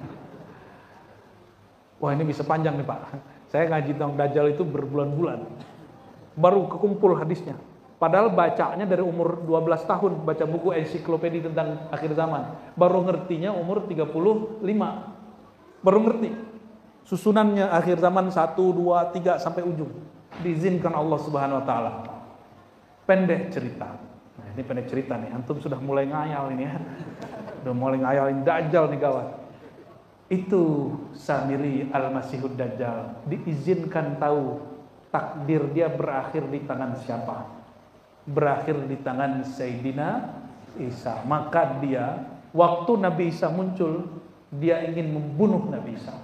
Wah, ini bisa panjang nih Pak. Saya ngaji tentang Dajjal itu berbulan-bulan. Baru kekumpul hadisnya. Padahal bacanya dari umur 12 tahun, baca buku ensiklopedia tentang akhir zaman. Baru ngertinya umur 35. Baru ngerti. Susunannya akhir zaman 1, 2, 3 sampai ujung. Diizinkan Allah Subhanahu wa taala. Pendek cerita. Nah, ini pendek cerita nih. Antum sudah mulai ngayal ini ya. Udah mulai ngayalin Dajjal nih gawat. Itu Samiri Al-Masihud Dajjal. Diizinkan tahu takdir dia berakhir di tangan siapa? Berakhir di tangan Sayyidina Isa. Maka dia, waktu Nabi Isa muncul, dia ingin membunuh Nabi Isa.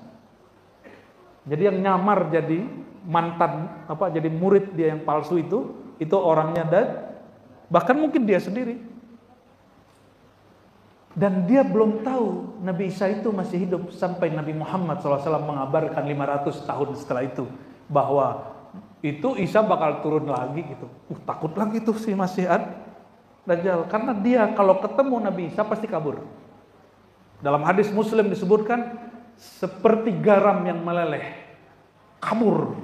Jadi yang nyamar jadi mantan jadi murid dia yang palsu itu orangnya dan bahkan mungkin dia sendiri. Dan dia belum tahu Nabi Isa itu masih hidup sampai Nabi Muhammad SAW mengabarkan 500 tahun setelah itu bahwa itu Isa bakal turun lagi gitu. Takut lagi tuh si Masih Dajjal, karena dia kalau ketemu Nabi Isa pasti kabur. Dalam hadis Muslim disebutkan seperti garam yang meleleh, kabur.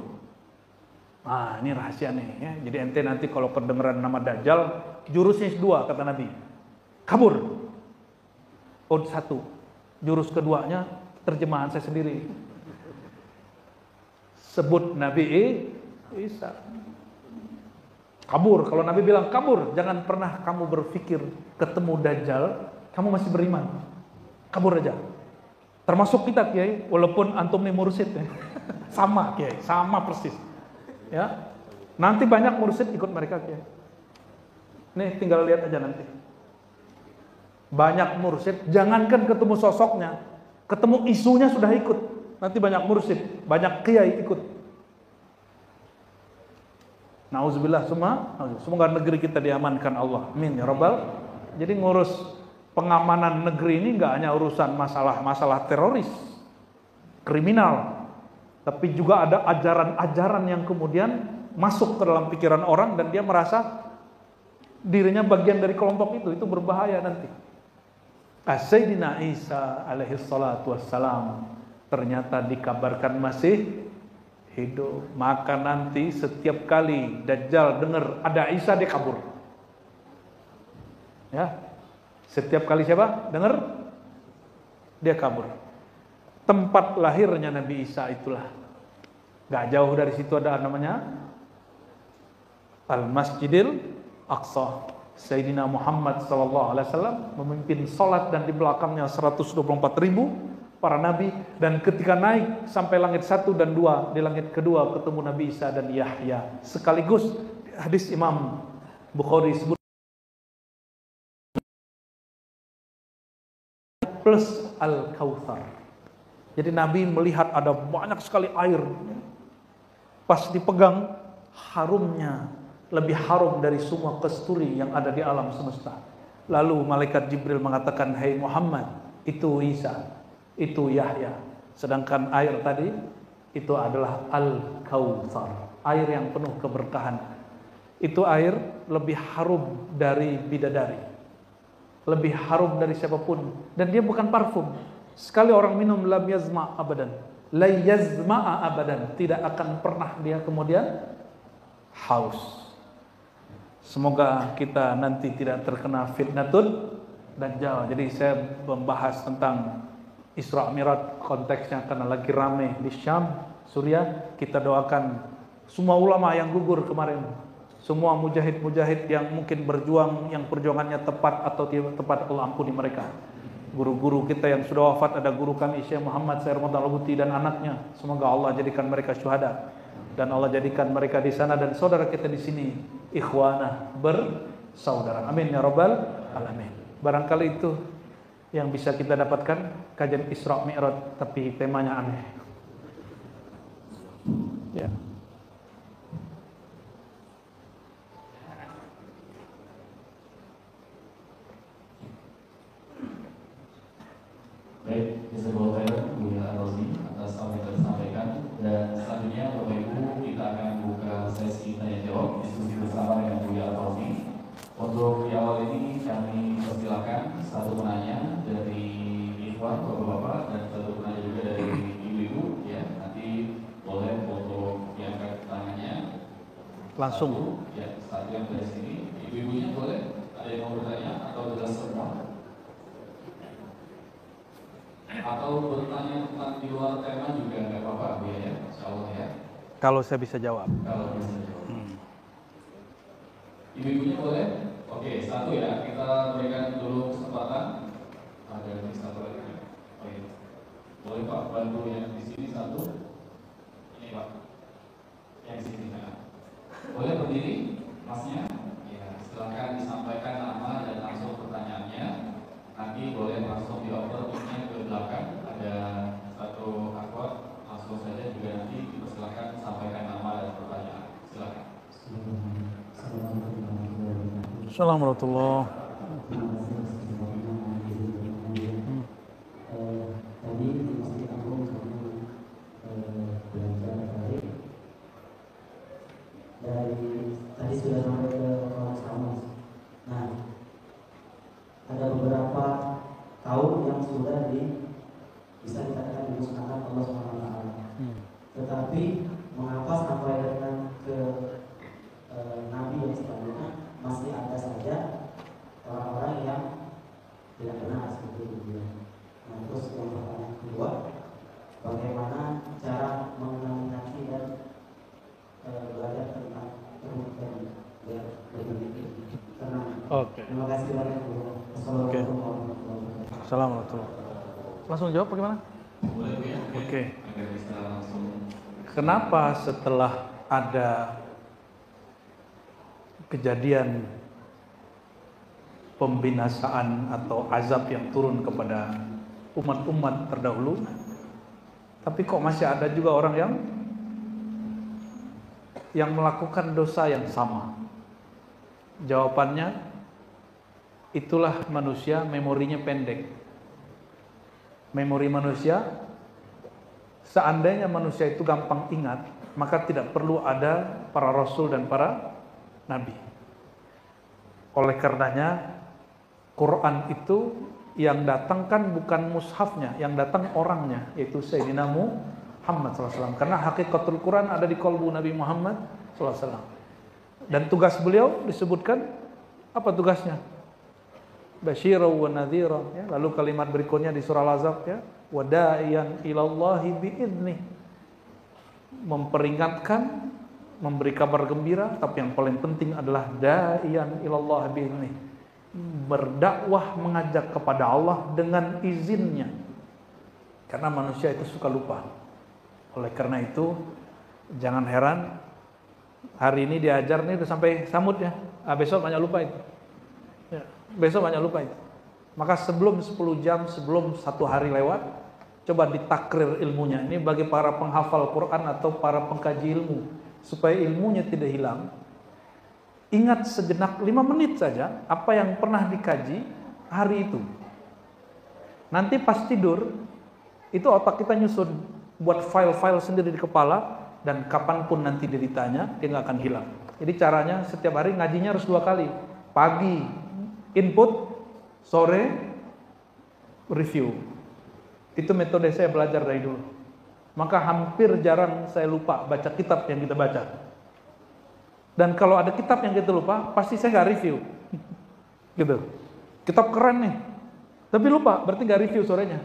Nah, ini rahasia nih ya. Jadi ente nanti kalau kedengeran nama Dajjal, jurusnya 2 kata Nabi. Kabur. Satu. Jurus keduanya terjemahan saya sendiri. Sebut Nabi Isa. Kabur. Kalau Nabi bilang kabur, jangan pernah kamu berpikir ketemu Dajjal, kamu masih beriman. Kabur aja. Termasuk kita Kiai, walaupun antum nih mursyid ya. Sama Kiai, sama persis. Ya. Nanti banyak mursyid ikut mereka Kiai. Nih tinggal lihat aja nanti. Banyak mursyid, jangankan ketemu sosoknya, ketemu isunya sudah ikut. Nanti banyak mursyid, banyak kiai ikut. Nauzubillah, semoga negeri kita diamankan Allah. Amin ya rabbal Jadi ngurus pengamanan negeri ini nggak hanya urusan masalah teroris, kriminal, tapi juga ada ajaran-ajaran yang kemudian masuk ke dalam pikiran orang dan dia merasa dirinya bagian dari kelompok itu berbahaya nanti. Sayyidina Isa alaihi salatu wassalam ternyata dikabarkan masih hidup. Maka nanti setiap kali Dajjal dengar ada Isa, dia kabur. Ya, setiap kali siapa dengar, dia kabur. Tempat lahirnya Nabi Isa itulah, gak jauh dari situ ada namanya Al-Masjidil Aqsa. Sayyidina Muhammad SAW memimpin salat dan di belakangnya 124.000 para nabi, dan ketika naik sampai langit 1 dan 2, di langit kedua ketemu Nabi Isa dan Yahya sekaligus. Hadis Imam Bukhari sebut plus Al-Kautsar. Jadi Nabi melihat ada banyak sekali air. Pas dipegang, harumnya lebih harum dari semua kasturi yang ada di alam semesta. Lalu malaikat Jibril mengatakan, "Hai Muhammad, itu Isa, itu Yahya." Sedangkan air tadi itu adalah Al-Kautsar, air yang penuh keberkahan. Itu air lebih harum dari bidadari, lebih harum dari siapapun, dan dia bukan parfum. Sekali orang minum lam yazma abadan, la yazma'a abadan, tidak akan pernah dia kemudian haus. Semoga kita nanti tidak terkena fitnatul Dajjal. Jadi saya membahas tentang Isra Mi'raj, konteksnya karena lagi rame di Syam, Suriah. Kita doakan semua ulama yang gugur kemarin, semua mujahid-mujahid yang mungkin berjuang, yang perjuangannya tepat atau tidak tepat, Allah ampuni mereka. Guru-guru kita yang sudah wafat, ada guru kami Syekh Muhammad Sayyid Ramadan Al-Buti dan anaknya, semoga Allah jadikan mereka syuhada dan Allah jadikan mereka di sana dan saudara kita di sini ikhwanah bersaudara. Amin ya rabbal alamin. Barangkali itu yang bisa kita dapatkan kajian Isra Mi'raj, tapi temanya aneh. Ya. Baik, jazakallahu khairan Buya Ar-Razi atas apa yang disampaikan, dan selanjutnya Bapak Ibu kita akan buka sesi tanya jawab diskusi bersama dengan Buya Ar-Razi. Untuk di awal ini kami persilakan satu penanya dari Ikhwan Bapak-bapak dan satu penanya juga dari ibu-ibu, ya. Nanti boleh untuk diangkat tangannya Langsung. satu yang dari sini, ibu-ibunya boleh, ada yang mau bertanya atau jelas semua? Atau bertanya tentang di luar tema juga nggak apa-apa, Bu, ya, insyaallah ya. Kalau saya bisa jawab. Kalau bisa jawab. Ibu-ibunya boleh? Oke, satu ya, kita berikan dulu kesempatan. Ada yang satu lagi. Oke. Boleh Pak, bantu yang di sini satu. Ini Pak, yang di sini. Nah. Boleh berdiri, Masnya? Ya, silakan disampaikan nama dan langsung pertanyaannya. Nanti boleh langsung dioper mic-nya ke belakang. Ada satu akhwat, langsung saja juga nanti dipersilakan sampaikan nama dan pertanyaan. Silakan. Assalamualaikum warahmatullahi Tadi sudah sampai ke kelas kamus. Nah, ada beberapa kaum yang sudah bisa dikatakan dimusnahkan Allah SWT. Tetapi mengapa sampai dengan ke Nabi yang selanjutnya masih ada saja orang-orang yang tidak benar seperti itu. Nah, terus yang pertanyaan kedua, bagaimana cara mengenali dan belajar tentang kerugian biar lebih tenang. Oke. Terima kasih banyak. Assalamualaikum warahmatullahi wabarakatuh. Assalamualaikum. Langsung jawab bagaimana? Boleh Bu ya? Oke. Agar bisa langsung. Kenapa setelah ada kejadian pembinasaan atau azab yang turun kepada umat-umat terdahulu, tapi kok masih ada juga orang yang melakukan dosa yang sama? Jawabannya, itulah manusia memorinya pendek. Memori manusia, seandainya manusia itu gampang ingat, maka tidak perlu ada para rasul dan para nabi. Oleh karenanya Quran itu yang datang kan bukan mushafnya, yang datang orangnya, yaitu Sayyidina Muhammad SAW. Karena hakikatul Quran ada di qalbu Nabi Muhammad SAW. Dan tugas beliau disebutkan, apa tugasnya? Basyira wa nadhira, ya. Lalu kalimat berikutnya di surah Al-Ahzab, ya, wa da'iyan ilallahi bi'idnih, memperingatkan, memberi kabar gembira, tapi yang paling penting adalah da'iyan ilallahi bi'idnih, berdakwah, mengajak kepada Allah dengan izinnya. Karena manusia itu suka lupa. Oleh karena itu jangan heran hari ini diajar nih udah sampai samud ya, besok banyak lupa itu ya, besok banyak lupa itu. Maka sebelum 10 jam, sebelum 1 hari lewat, coba ditakrir ilmunya. Ini bagi para penghafal Quran atau para pengkaji ilmu, supaya ilmunya tidak hilang. Ingat sejenak 5 menit saja apa yang pernah dikaji hari itu. Nanti pas tidur, itu otak kita nyusun, buat file-file sendiri di kepala, dan kapanpun nanti dia ditanya, dia nggak akan hilang. Jadi caranya setiap hari ngajinya harus 2 kali. Pagi input, sore review. Itu metode saya belajar dari dulu. Maka hampir jarang saya lupa baca kitab yang kita baca. Dan kalau ada kitab yang kita lupa, pasti saya nggak review. Gitu. Kitab keren nih, tapi lupa, berarti nggak review sorenya.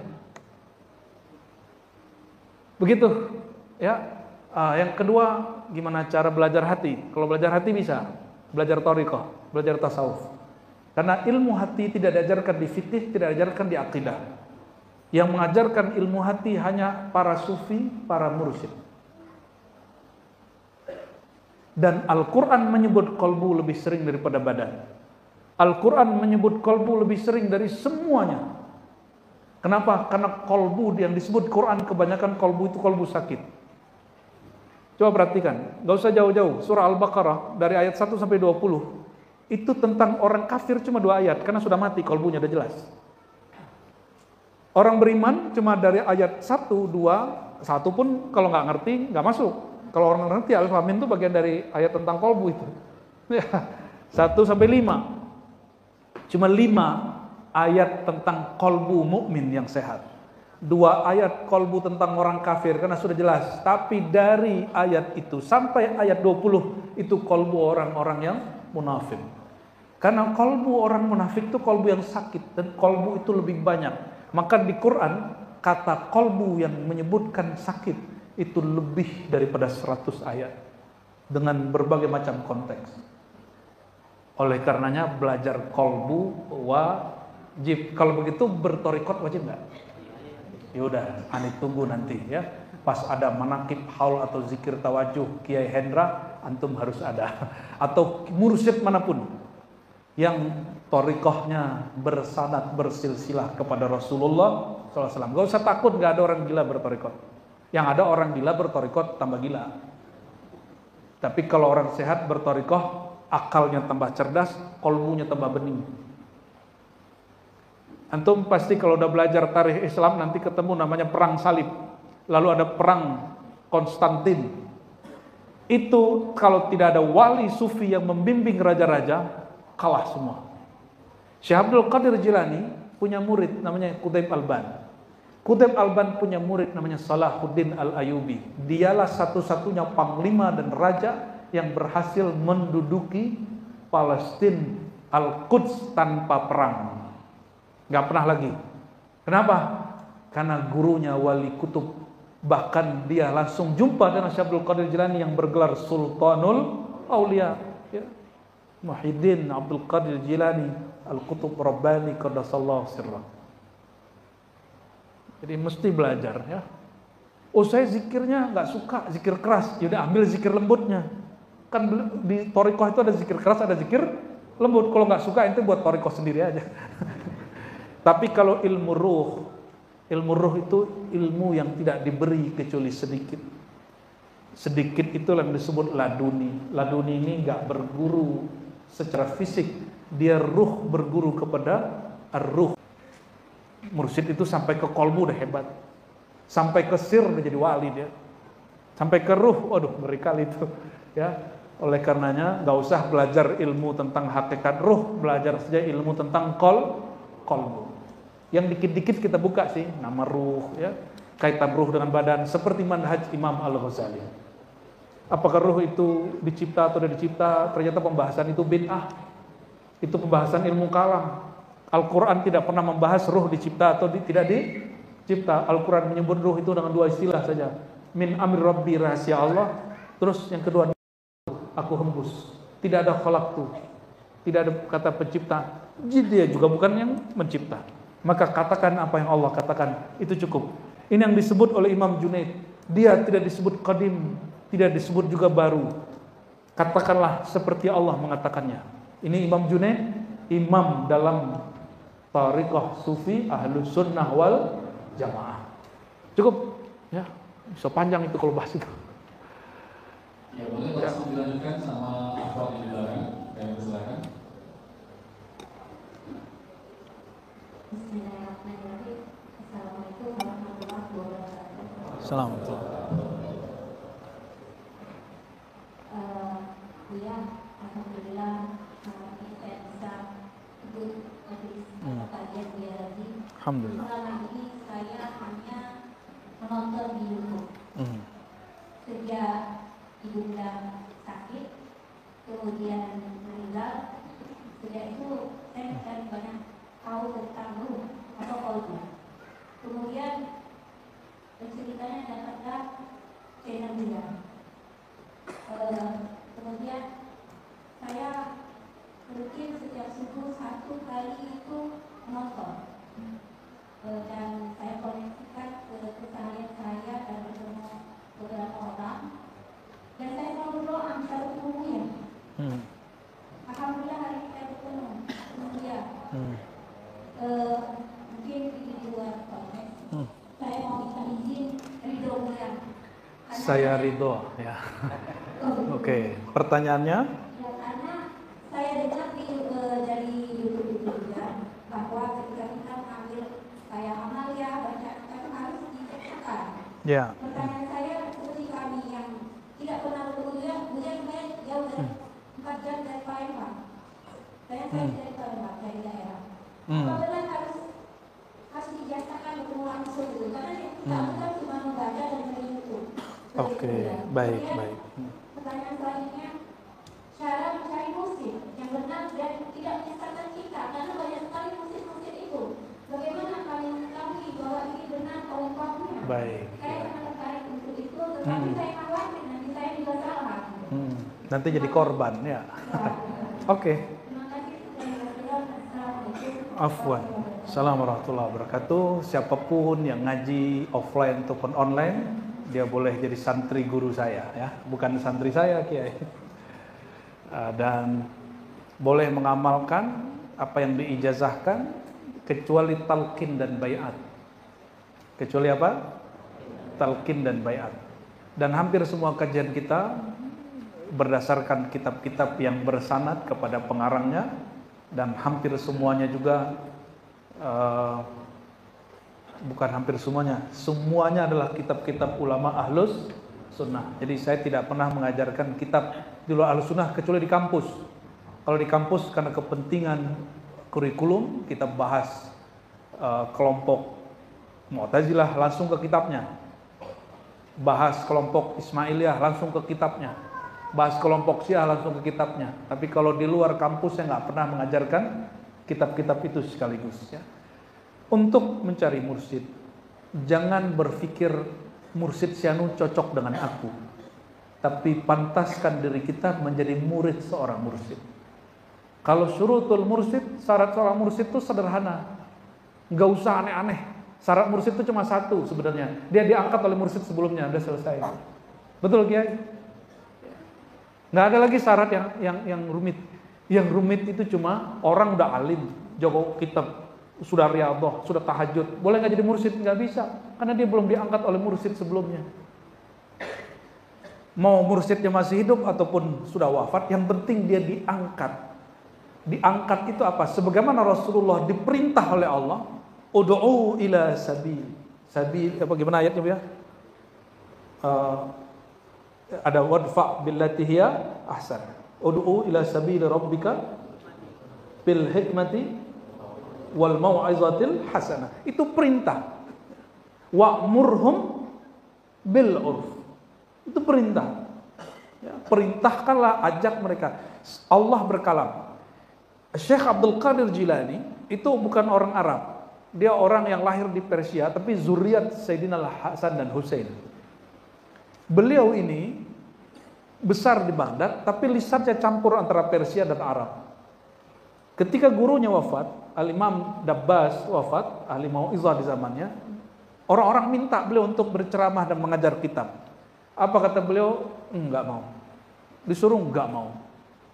Begitu, ya. Yang kedua, gimana cara belajar hati? Kalau belajar hati bisa belajar thariqah, belajar tasawuf. Karena ilmu hati tidak diajarkan di fikih, tidak diajarkan di akidah. Yang mengajarkan ilmu hati hanya para sufi, para mursyid. Dan Al-Quran menyebut qalbu lebih sering daripada badan. Al-Quran menyebut qalbu lebih sering dari semuanya. Kenapa? Karena qalbu yang disebut Quran, kebanyakan qalbu itu qalbu sakit. Coba perhatikan, gak usah jauh-jauh. Surah Al-Baqarah dari ayat 1 sampai 20 itu tentang orang kafir cuma 2 ayat, karena sudah mati qalbunya, udah jelas. Orang beriman cuma dari ayat 1, 2, 1 pun kalau nggak ngerti nggak masuk. Kalau orang ngerti Alif Lam Mim itu bagian dari ayat tentang qalbu itu. 1 sampai 5. Cuma 5 ayat tentang qalbu mukmin yang sehat. 2 ayat qalbu tentang orang kafir, karena sudah jelas. Tapi dari ayat itu sampai ayat 20 itu qalbu orang-orang yang munafik. Karena qalbu orang munafik itu qalbu yang sakit, dan qalbu itu lebih banyak. Maka di Quran kata qalbu yang menyebutkan sakit itu lebih daripada 100 ayat dengan berbagai macam konteks. Oleh karenanya belajar qalbu wajib. Kalau begitu bertorikot wajib nggak? Ya udah, Ani tunggu nanti ya. Pas ada manakib haul atau zikir tawajuh Kiai Hendra, antum harus ada. Atau mursyid manapun yang torikohnya bersanad bersilsilah kepada Rasulullah SAW. Gak usah takut, gak ada orang gila bertorikot. Yang ada orang gila bertorikot tambah gila. Tapi kalau orang sehat bertorikoh, akalnya tambah cerdas, qalbunya tambah bening. Antum pasti kalau udah belajar tarikh Islam nanti ketemu namanya perang salib. Lalu ada perang Konstantin. Itu kalau tidak ada wali sufi yang membimbing raja-raja, kalah semua. Syekh Abdul Qadir Jilani punya murid namanya Qutb Alban. Qutb Alban punya murid namanya Salahuddin Al-Ayyubi. Dialah satu-satunya panglima dan raja yang berhasil menduduki Palestina Al-Quds tanpa perang. Gak pernah lagi. Kenapa? Karena gurunya wali kutub. Bahkan dia langsung jumpa dengan Syekh Abdul Qadir Jilani yang bergelar Sultanul Aulia, ya. Muhyiddin Abdul Qadir Jilani Al-Qutub Rabbani Qaddasallahu sirrah. Jadi mesti belajar ya. Oh saya zikirnya gak suka zikir keras, yaudah ambil zikir lembutnya. Kan di thariqah itu ada zikir keras, ada zikir lembut. Kalau gak suka itu buat thariqah sendiri aja. Tapi kalau ilmu ruh itu ilmu yang tidak diberi kecuali sedikit. Sedikit itu yang disebut laduni. Laduni ini gak berguru secara fisik, dia ruh berguru kepada ar-ruh. Mursyid itu sampai ke kolbu udah hebat, sampai ke sir udah jadi wali dia, sampai ke ruh, waduh ngeri kali itu ya. Oleh karenanya nggak usah belajar ilmu tentang hakikat ruh, belajar saja ilmu tentang kolbu. Yang dikit-dikit kita buka sih, nama ruh ya, kaitan ruh dengan badan, seperti manhaj Imam Al-Ghazali. Apakah ruh itu dicipta atau tidak dicipta? Ternyata pembahasan itu bid'ah. Itu pembahasan ilmu kalam. Al-Quran tidak pernah membahas ruh dicipta atau tidak dicipta. Al-Quran menyebut ruh itu dengan 2 istilah saja. Min amri rabbi, rahasia Allah. Terus yang kedua, aku hembus. Tidak ada khalaqtu. Tidak ada kata pencipta. Dia juga bukan yang mencipta. Maka katakan apa yang Allah katakan, itu cukup. Ini yang disebut oleh Imam Junaid. Dia tidak disebut qadim, tidak disebut juga baru. Katakanlah seperti Allah mengatakannya. Ini Imam Junaid, imam dalam tariqah sufi ahlus sunnah wal jamaah. Cukup ya, bisa panjang itu kalau bahas itu. Ya boleh langsung dilanjutkan sama Afwan di belakang. Kami persilakan. Bismillahirrahmanirrahim. Assalamualaikum warahmatullahi wabarakatuh. Assalamualaikum. Ya, alhamdulillah saya bisa ikut majelis kajian Buya lagi. Alhamdulillah. Selama ini saya hanya menonton di YouTube. Sejak ibunda sakit, kemudian meninggal, sejak itu saya mencari banyak tahu tentang ruh atau kolbu. Kemudian ceritanya dapatlah channel dia. Kemudian saya rutin setiap subuh 1 kali itu menonton, dan saya koneksikan ke keseharian saya dan bertemu beberapa orang, dan saya selalu berdoa bisa bertemu ya. Alhamdulillah hari ini saya bertemu. Kemudian mungkin di luar konteks, saya mau minta izin ridho ya. Saya ridho ya. Oke, pertanyaannya? Ya, karena saya dengar dari YouTube itu juga bahwa ketika kita mengambil kayak amal ya, baca itu harus dicekkan. Ya. Pertanyaan saya seperti kami yang tidak pernah berkemudian, kemudian saya jauh dari 4 jam dari Palembang. Saya dari Palembang, dari daerah. Apabila harus dijasakan bertemu langsung gitu, karena kita bukan cuma membaca dan menyentuh. Oke, baik. Pertanyaan selanjutnya, cara mencari musik yang benar dan tidak menyesatkan kita, karena banyak sekali musik-musik itu. Bagaimana kalian mengetahui bahwa ini benar oleh pelakunya? Baik. Saya sangat tertarik untuk itu, tetapi saya khawatir nanti saya juga salah. Nanti jadi korban ya. Oke. Terima kasih. Assalamualaikum. Afwan. Assalamualaikum warahmatullahi wabarakatuh. Siapapun yang ngaji offline ataupun online, dia boleh jadi santri guru saya ya, bukan santri saya Kiai. Dan boleh mengamalkan apa yang diijazahkan kecuali talqin dan baiat. Kecuali apa? Talqin dan baiat. Dan hampir semua kajian kita berdasarkan kitab-kitab yang bersanad kepada pengarangnya, dan hampir semuanya juga bukan hampir semuanya adalah kitab-kitab ulama ahlus sunnah. Jadi saya tidak pernah mengajarkan kitab di luar ahlus sunnah kecuali di kampus. Kalau di kampus karena kepentingan kurikulum kita bahas kelompok Mu'tazilah langsung ke kitabnya, bahas kelompok Ismailiyah langsung ke kitabnya, bahas kelompok Syiah langsung ke kitabnya. Tapi kalau di luar kampus saya nggak pernah mengajarkan kitab-kitab itu sekaligus ya. Untuk mencari mursyid, jangan berpikir mursyid Syanu cocok dengan aku, tapi pantaskan diri kita menjadi murid seorang mursyid. Kalau syurutul mursyid, syarat seorang mursyid itu sederhana, nggak usah aneh-aneh. Syarat mursyid itu cuma 1 sebenarnya, dia diangkat oleh mursyid sebelumnya, udah selesai. Betul Kiai? Nggak ada lagi syarat yang rumit. Yang rumit itu cuma orang udah alim, jago kitab, sudah riyadhah, sudah tahajud, boleh nggak jadi mursyid? Nggak bisa, karena dia belum diangkat oleh mursyid sebelumnya. Mau mursyidnya masih hidup ataupun sudah wafat, yang penting dia diangkat. diangkat itu apa? Sebagaimana Rasulullah diperintah oleh Allah, ud'u ila sabil. Sabil apa gimana ayatnya ya? Ada wadfa billati hiya ahsan. Ud'u ila sabil rabbika bil hikmati wal mau'izatil hasanah. Itu perintah. Wa'murhum bil urf. Itu perintah. Ya, perintahkanlah, ajak mereka. Allah berkalam. Syekh Abdul Qadir Jilani itu bukan orang Arab. Dia orang yang lahir di Persia, tapi zuriat Sayyidina Hasan dan Husain. Beliau ini besar di Baghdad, tapi lisannya campur antara Persia dan Arab. Ketika gurunya wafat, Al-Imam Dabbas wafat, ahli mau'izah di zamannya, orang-orang minta beliau untuk berceramah dan mengajar kitab. Apa kata beliau? Enggak mau. Disuruh enggak mau.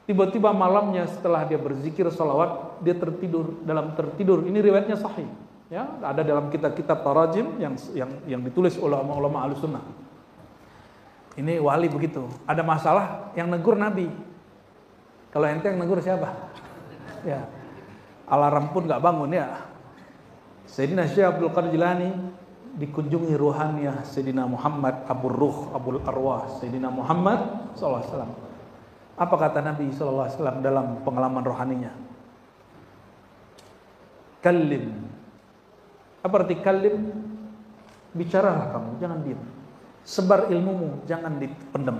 Tiba-tiba malamnya setelah dia berzikir salawat, dia tertidur. Dalam tertidur, ini riwayatnya sahih. Ya, ada dalam kitab-kitab tarajim yang ditulis oleh ulama-ulama Ahlussunnah. Ini wali begitu. Ada masalah yang negur Nabi. Kalau ente yang negur siapa? Ya. Alarm pun enggak bangun ya. Sayyidina Syekh Abdul Qadir Jilani dikunjungi ruhaniyah Sayyidina Muhammad Abul Ruh, Abul Arwah, Sayyidina Muhammad SAW. Apa kata Nabi SAW dalam pengalaman rohaninya? Kallim. Apa arti kallim? Bicaralah kamu, jangan diam. Sebar ilmumu, jangan dipendam.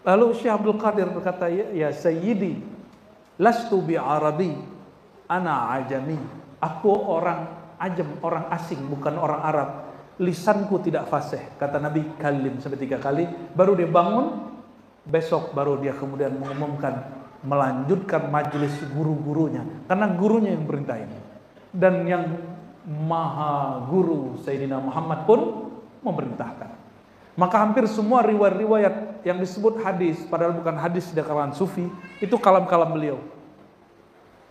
Lalu Syekh Abdul Qadir berkata, ya Sayyidi, lastu bi Arabi, ana ajami. Aku orang ajam, orang asing, bukan orang Arab. Lisanku tidak fasih. Kata Nabi, kalim sampai 3 kali. Baru dia bangun. Besok baru dia kemudian mengumumkan, melanjutkan majelis guru-gurunya. Karena gurunya yang perintah ini. Dan yang maha guru Sayyidina Muhammad pun memerintahkan. Maka hampir semua riwayat-riwayat yang disebut hadis, padahal bukan hadis dari kalangan sufi, itu kalam-kalam beliau.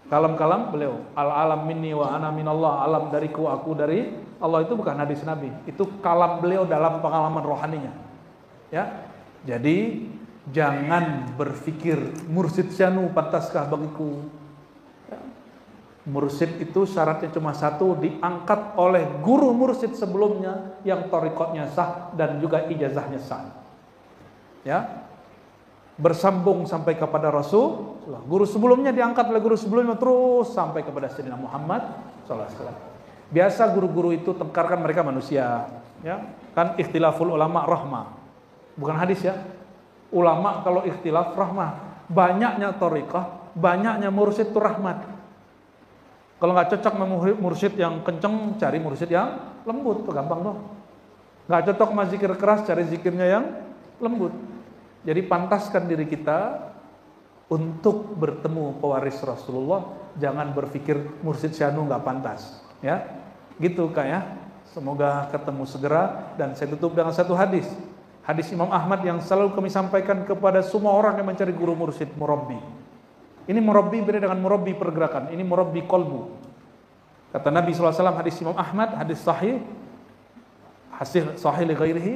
Kalam-kalam beliau. Al-alam minni wa ana minallah. Alam dariku, aku dari Allah. Itu bukan hadis Nabi. Itu kalam beliau dalam pengalaman rohaninya. Ya. Jadi jangan berpikir mursyid syanu pantaskah bagiku. Ya. Mursyid itu syaratnya cuma satu, diangkat oleh guru mursyid sebelumnya yang thariqatnya sah dan juga ijazahnya sah. Ya. Bersambung sampai kepada Rasul. Guru sebelumnya diangkat oleh guru sebelumnya terus sampai kepada Sayyidina Muhammad SAW. Biasa guru-guru itu tengkarkan mereka manusia, ya kan, ikhtilaful ulama rahmah, bukan hadis ya. Ulama kalau ikhtilaf rahmah, banyaknya thariqah, banyaknya mursyid itu rahmat. Kalau nggak cocok sama mursyid yang kenceng, cari mursyid yang lembut, itu gampang loh. Nggak cocok sama zikir keras, cari zikirnya yang lembut. Jadi pantaskan diri kita untuk bertemu pewaris Rasulullah. Jangan berpikir mursyid syanu nggak pantas, ya. Gitu Kak ya. Semoga ketemu segera. Dan saya tutup dengan satu hadis. Hadis Imam Ahmad yang selalu kami sampaikan kepada semua orang yang mencari guru mursyid, murabbi. Ini murabbi beda dengan murabbi pergerakan. Ini murabbi kolbu. Kata Nabi SAW, hadis Imam Ahmad, hadis sahih, hasil sahih li ghairihi,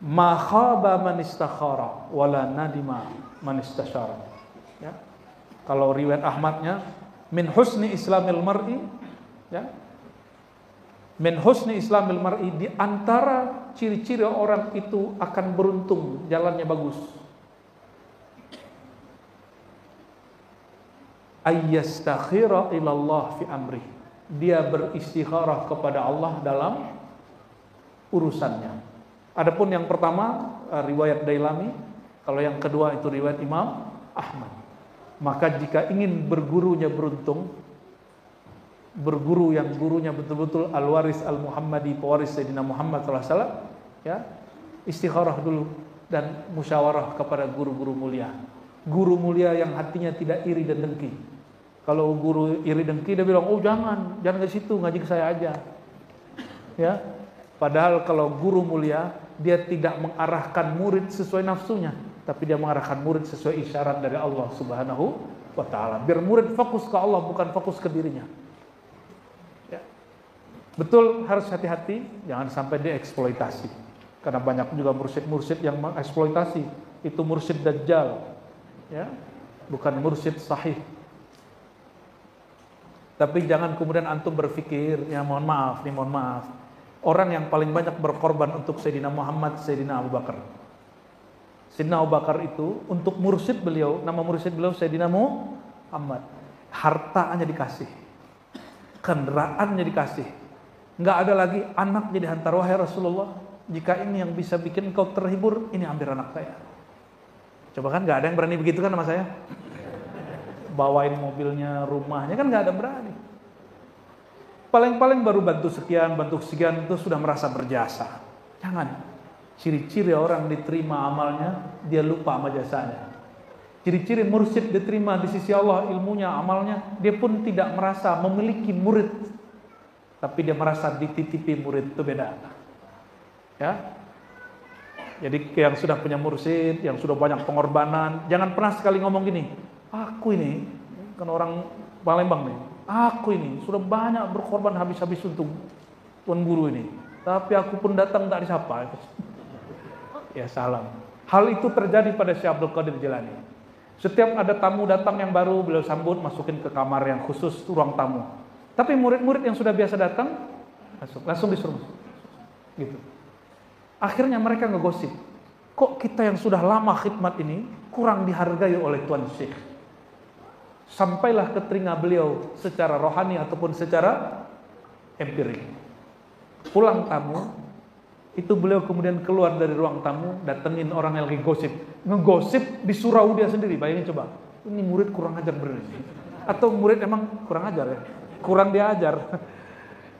ma khaba man istakhara wala nadima man istashara. Ya. Kalau riwayat Ahmadnya, min husni islamil mar'i, ya. Min husni islamil mar'i, di antara ciri-ciri orang itu akan beruntung, jalannya bagus. Ayyastakhira ilallah fi amri. Dia beristikharah kepada Allah dalam urusannya. Adapun yang pertama riwayat Dailami, kalau yang kedua itu riwayat Imam Ahmad. Maka jika ingin bergurunya beruntung, berguru yang gurunya betul-betul al-waris al-Muhammadi, pewaris Sayyidina Muhammad SAW, ya, istikharah dulu dan musyawarah kepada guru-guru mulia. Guru mulia yang hatinya tidak iri dan dengki. Kalau guru iri dengki dia bilang, oh jangan ke situ, ngaji ke saya aja. Ya, padahal kalau guru mulia dia tidak mengarahkan murid sesuai nafsunya, tapi dia mengarahkan murid sesuai isyarat dari Allah Subhanahu wa Ta'ala. Biar murid fokus ke Allah, bukan fokus ke dirinya. Ya. Betul, harus hati-hati, jangan sampai dieksploitasi. Karena banyak juga mursyid-mursyid yang mengeksploitasi. Itu mursyid dajjal. Ya. bukan mursyid sahih. Tapi jangan kemudian antum berpikir, ya mohon maaf, orang yang paling banyak berkorban untuk Sayyidina Muhammad, Sayyidina Abu Bakar. Sayyidina Abu Bakar itu untuk mursyid beliau, nama mursyid beliau Sayyidina Muhammad. Hartanya dikasih, kendaraannya dikasih. Nggak ada lagi anak jadi hantar, wahai Rasulullah, jika ini yang bisa bikin kau terhibur, ini ambil anak saya. Coba kan nggak ada yang berani begitu kan sama saya? Bawain mobilnya, rumahnya, kan nggak ada berani. Paling-paling baru bantu sekian itu sudah merasa berjasa. Jangan. Ciri-ciri orang diterima amalnya, dia lupa sama jasanya. Ciri-ciri mursyid diterima di sisi Allah ilmunya, amalnya, dia pun tidak merasa memiliki murid, tapi dia merasa dititipi murid, itu beda. Ya. Jadi yang sudah punya mursyid, yang sudah banyak pengorbanan, jangan pernah sekali ngomong gini, aku ini, kan orang Palembang nih, aku ini sudah banyak berkorban habis-habis untuk tuan guru ini, tapi aku pun datang tak disapa. Ya salam. Hal itu terjadi pada Syekh Abdul Qadir Jilani. Setiap ada tamu datang yang baru, beliau sambut, masukin ke kamar yang khusus, ruang tamu. Tapi murid-murid yang sudah biasa datang, langsung disuruh gitu. Akhirnya mereka ngegosip, kok kita yang sudah lama khidmat ini kurang dihargai oleh Tuan Syekh. Sampailah ke telinga beliau secara rohani ataupun secara empirik. Pulang tamu, itu beliau kemudian keluar dari ruang tamu, datengin orang yang lagi gosip. Ngegosip di surau dia sendiri, bayangin coba. Ini murid kurang ajar bener. Atau murid emang kurang ajar ya? Kurang diajar.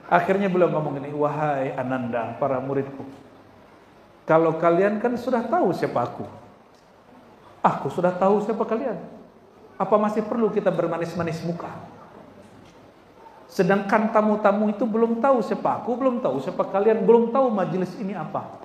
Akhirnya beliau ngomong ini, wahai Ananda, para muridku, kalau kalian kan sudah tahu siapa aku sudah tahu siapa kalian. Apa masih perlu kita bermanis-manis muka? Sedangkan tamu-tamu itu belum tahu siapa aku, belum tahu siapa kalian, belum tahu majelis ini apa.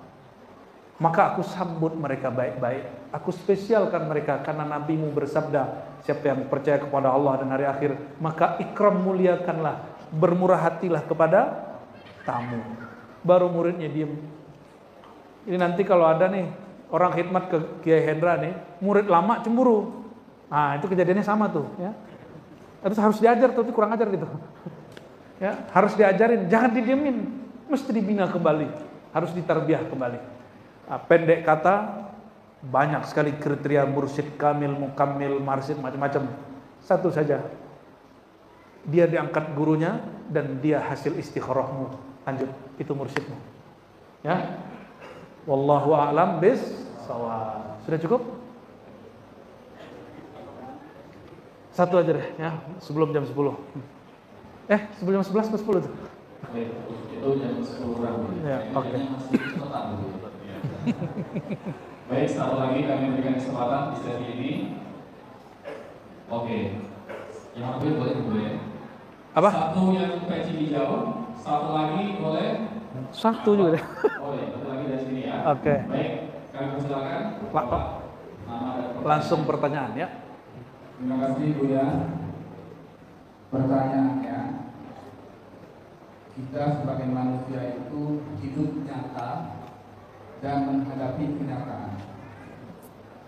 Maka aku sambut mereka baik-baik. Aku spesialkan mereka karena Nabimu bersabda, siapa yang percaya kepada Allah dan hari akhir, maka ikram muliakanlah, bermurah hatilah kepada tamu. Baru muridnya diem. Ini nanti kalau ada nih orang khidmat ke Kiai Hendra nih, murid lama cemburu. Nah, itu kejadiannya sama tuh, ya. Itu harus diajar, tapi kurang ajar gitu. Ya, harus diajarin, jangan didiemin, mesti dibina kembali, harus ditarbiyah kembali. Nah, pendek kata, banyak sekali kriteria mursyid kamil, mukammil, marsyid, macam-macam. Satu saja, dia diangkat gurunya dan dia hasil istikharahmu. Lanjut, itu mursyidmu. Ya. Wallahu a'lam bis-shawab. Sudah cukup? Satu aja deh ya, sebelum jam 10. Sebelum jam 11 atau 10 tuh? Itu jam 10 kurang. Ya, oke. Baik, satu lagi kami memberikan kesempatan di sesi ini. Oke. Yang ambil boleh dulu ya. Apa? Satu yang peci hijau, satu lagi boleh. Satu juga deh. Oh ya, satu lagi dari sini ya. Oke. Baik, kami persilakan. Pak. Langsung pertanyaan ya. Terima kasih Buya. Pertanyaannya, kita sebagai manusia itu hidup nyata dan menghadapi kenyataan.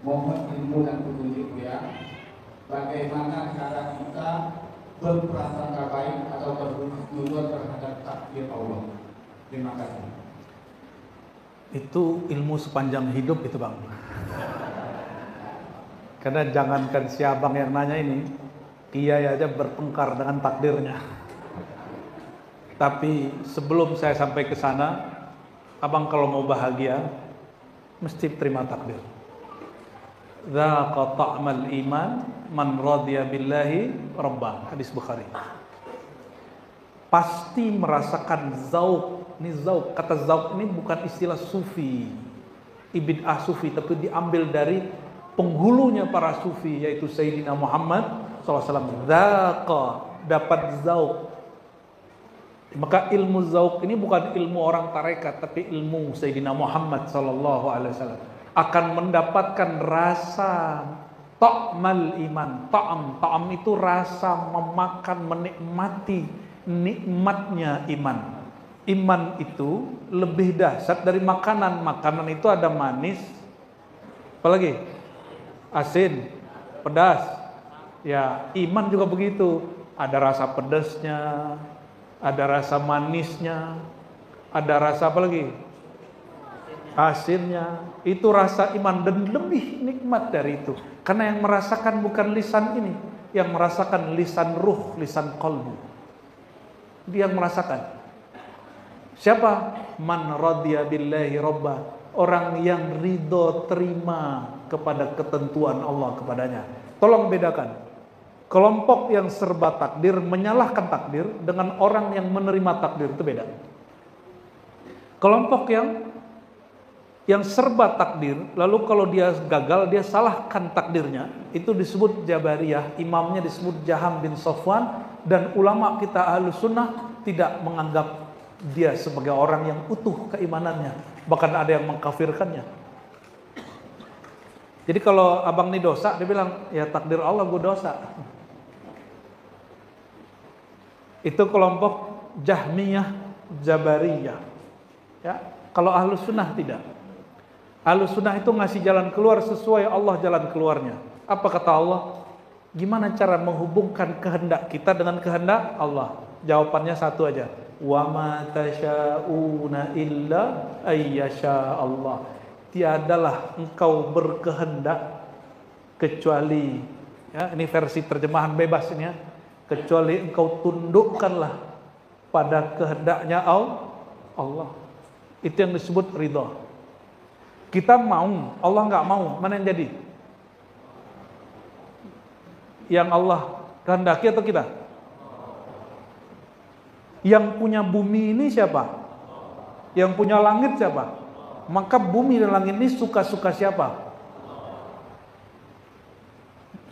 Mohon ilmu dan petunjuk Buya, bagaimana cara kita berprasangka baik atau berhusnuzon terhadap takdir Allah. Terima kasih. Itu ilmu sepanjang hidup itu Bang. Karena jangankan si abang yang nanya ini, kiai aja bertengkar dengan takdirnya. Tapi sebelum saya sampai ke sana, abang kalau mau bahagia, mesti terima takdir. Dzaqa ta'mal iman man radiya billahi rabban. Hadis Bukhari. Pasti merasakan zauq. Ini zauq, kata zauq ini bukan istilah sufi, ibid'ah sufi, tapi diambil dari penghulunya para sufi, yaitu Sayyidina Muhammad SAW. Dzaqa, dapat zauq. Maka ilmu zauq ini bukan ilmu orang tarekat, tapi ilmu Sayyidina Muhammad SAW. Akan mendapatkan rasa ta'mal iman. Ta'am itu rasa memakan, menikmati nikmatnya iman. Iman itu lebih dahsyat dari makanan. Makanan itu ada manis, apalagi asin, pedas, Ya, iman juga begitu. Ada rasa pedasnya, ada rasa manisnya, ada rasa apa lagi? Asinnya. Itu rasa iman dan lebih nikmat dari itu. Karena yang merasakan bukan lisan ini, yang merasakan lisan ruh, lisan qalbu. Dia yang merasakan. Siapa? Man radiya billahi robba. Orang yang ridho terima kepada ketentuan Allah kepadanya. Tolong bedakan. Kelompok yang serba takdir, menyalahkan takdir, dengan orang yang menerima takdir, itu beda. Kelompok yang serba takdir, lalu kalau dia gagal, dia salahkan takdirnya, itu disebut Jabariyah. Imamnya disebut Jaham bin Safwan, dan ulama kita Ahlus Sunnah tidak menganggap dia sebagai orang yang utuh keimanannya, bahkan ada yang mengkafirkannya. Jadi kalau abang ini dosa, dia bilang, ya takdir Allah gue dosa. Itu kelompok Jahmiyah, Jabariyah. Ya, kalau Ahlus Sunnah tidak. Ahlus Sunnah itu ngasih jalan keluar sesuai Allah jalan keluarnya. Apa kata Allah? Gimana cara menghubungkan kehendak kita dengan kehendak Allah? Jawabannya satu aja. Wa ma tasyauna illa ayyasha Allah. Tiadalah engkau berkehendak kecuali, ya, ini versi terjemahan bebas ini ya, kecuali engkau tundukkanlah pada kehendaknya Allah. Itu yang disebut ridha. Kita mau, Allah nggak mau, mana yang jadi? Yang Allah kehendaki atau kita? Yang punya bumi ini siapa? Yang punya langit siapa? Maka bumi dan langit ini suka-suka siapa?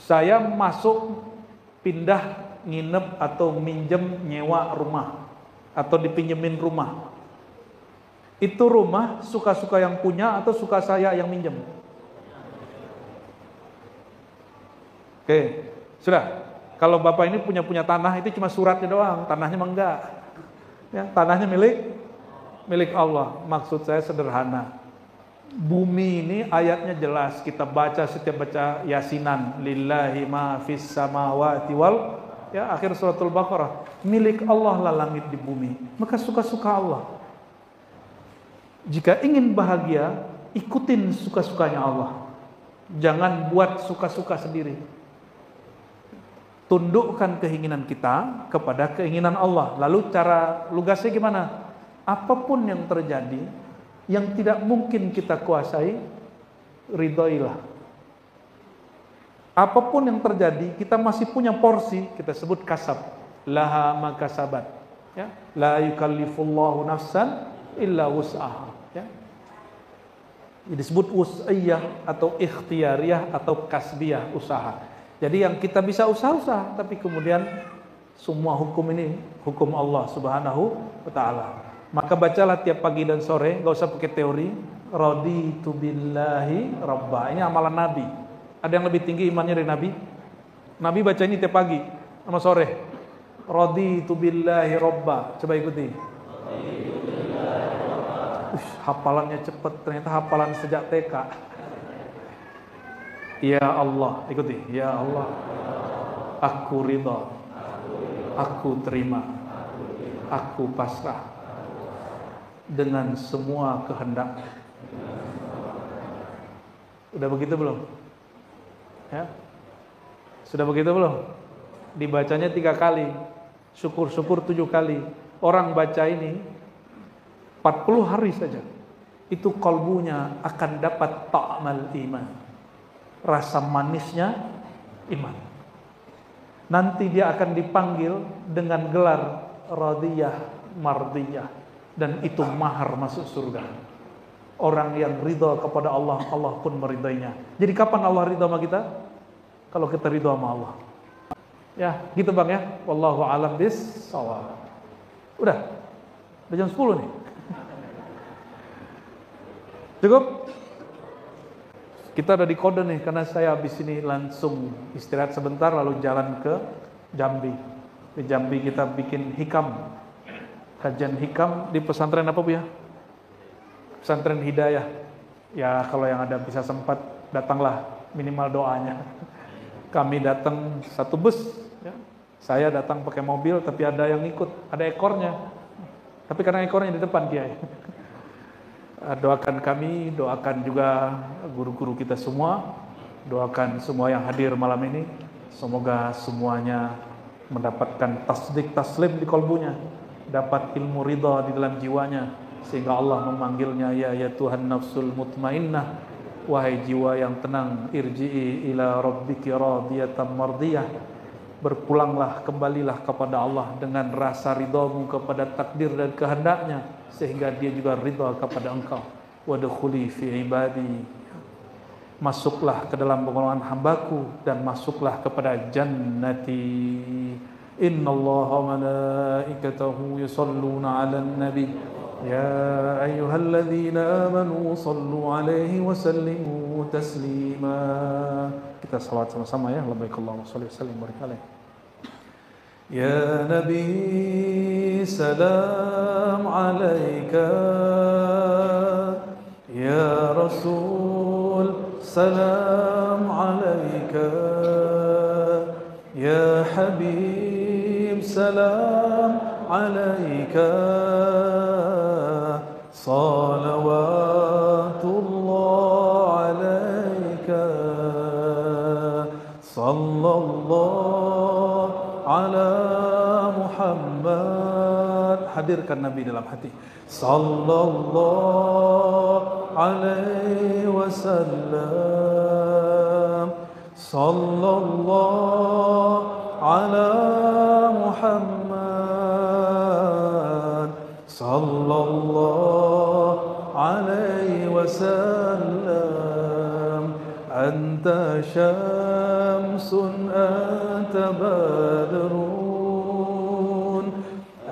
Saya masuk, pindah, nginep atau minjem nyewa rumah atau dipinjemin rumah. Itu rumah suka-suka yang punya atau suka saya yang minjem? Oke, sudah. Kalau bapak ini punya tanah, itu cuma suratnya doang, tanahnya mah enggak. Ya, tanahnya milik Allah. Maksud saya sederhana. Bumi ini ayatnya jelas, kita baca setiap baca Yasinan, lillahi ma fis samawati wal, ya, akhir suratul Baqarah. Milik Allah lah langit di bumi. Maka suka-suka Allah. Jika ingin bahagia, ikutin suka-sukanya Allah. Jangan buat suka-suka sendiri. Tundukkan keinginan kita kepada keinginan Allah. Lalu cara lugasnya gimana? Apapun yang terjadi yang tidak mungkin kita kuasai, ridhoilah. Apapun yang terjadi, kita masih punya porsi, kita sebut kasab. Laha ma kasabat. Ya, la yukallifullahu nafsan illa wus'aha. Ya. Disebut wus'iyah atau ikhtiyariyah atau kasbiyah, usaha. Jadi yang kita bisa usaha-usaha, tapi kemudian semua hukum ini hukum Allah Subhanahu wa ta'ala. Maka bacalah tiap pagi dan sore, gak usah pakai teori. Raditu billahi rabba. Ini amalan Nabi. Ada yang lebih tinggi imannya dari Nabi? Nabi baca ini tiap pagi sama sore. Raditu billahi rabba. Coba ikuti. Hafalannya cepet, ternyata hafalan sejak TK. Ya Allah, ikuti. Ya Allah, aku ridha, aku terima, aku pasrah dengan semua kehendak. Udah begitu belum? Ya? Sudah begitu belum? Dibacanya 3 kali, syukur-syukur 7 kali. Orang baca ini 40 hari saja, itu kalbunya akan dapat ta'mal iman, rasa manisnya iman. Nanti dia akan dipanggil dengan gelar radiyah, mardiyah, dan itu mahar masuk surga. Orang yang ridha kepada Allah, Allah pun meridainya. Jadi kapan Allah ridha sama kita? Kalau kita ridha sama Allah. Ya, gitu Bang ya. Wallahu a'lam bis-shawab. Udah jam 10 nih. Cukup? Kita udah di kode nih, karena saya habis ini langsung istirahat sebentar lalu jalan ke Jambi. Di Jambi kita bikin hikam, kajian hikam di pesantren apa Bu ya? Pesantren Hidayah. Ya kalau yang ada bisa sempat datanglah, minimal doanya. Kami datang satu bus, ya. Saya datang pakai mobil, tapi ada yang ikut, ada ekornya. Tapi karena ekornya di depan, Kiai. Doakan kami, doakan juga guru-guru kita semua, doakan semua yang hadir malam ini. Semoga semuanya mendapatkan tasdik taslim di kolbunya, dapat ilmu ridha di dalam jiwanya, sehingga Allah memanggilnya, ya Tuhan nafsul mutmainnah, wahai jiwa yang tenang, irji'i ila rabbiki radiyatan mardiyah, berpulanglah, kembalilah kepada Allah dengan rasa ridhamu kepada takdir dan kehendaknya, sehingga dia juga ridha kepada engkau. Wadkhuli fi ibadi, masuklah ke dalam golongan hambaku dan masuklah kepada jannati. Innallaha wa malaikatahu yusalluna 'alan nabi ya ayyuhalladzina amanu sallu 'alaihi wa sallimu taslima. Kita salawat sama-sama ya. Labbaik Allahumma shalli wa sallim barik alaihi. Ya nabi salam 'alaika, ya rasul salam 'alaika, ya habib salam 'alaika, salawatullah 'alaika, sallallahu ala Muhammad. Hadirkan Nabi dalam hati. Sallallahu alaihi wasallam, sallallahu ala Muhammad, sallallahu alaihi wasallam. Anta syamsun anta badrun,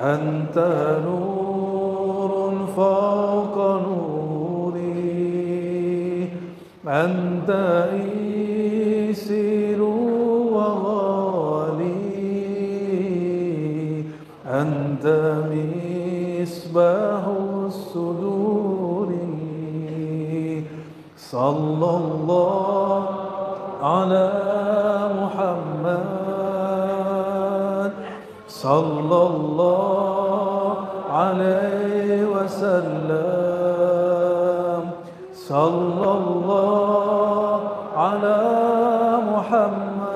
anta nurun fawqa nuri, anta isiru wa ghali, anta misbahu suduri. Sallallahu ala Muhammad, sallallahu alaihi wasallam, sallallahu ala Muhammad,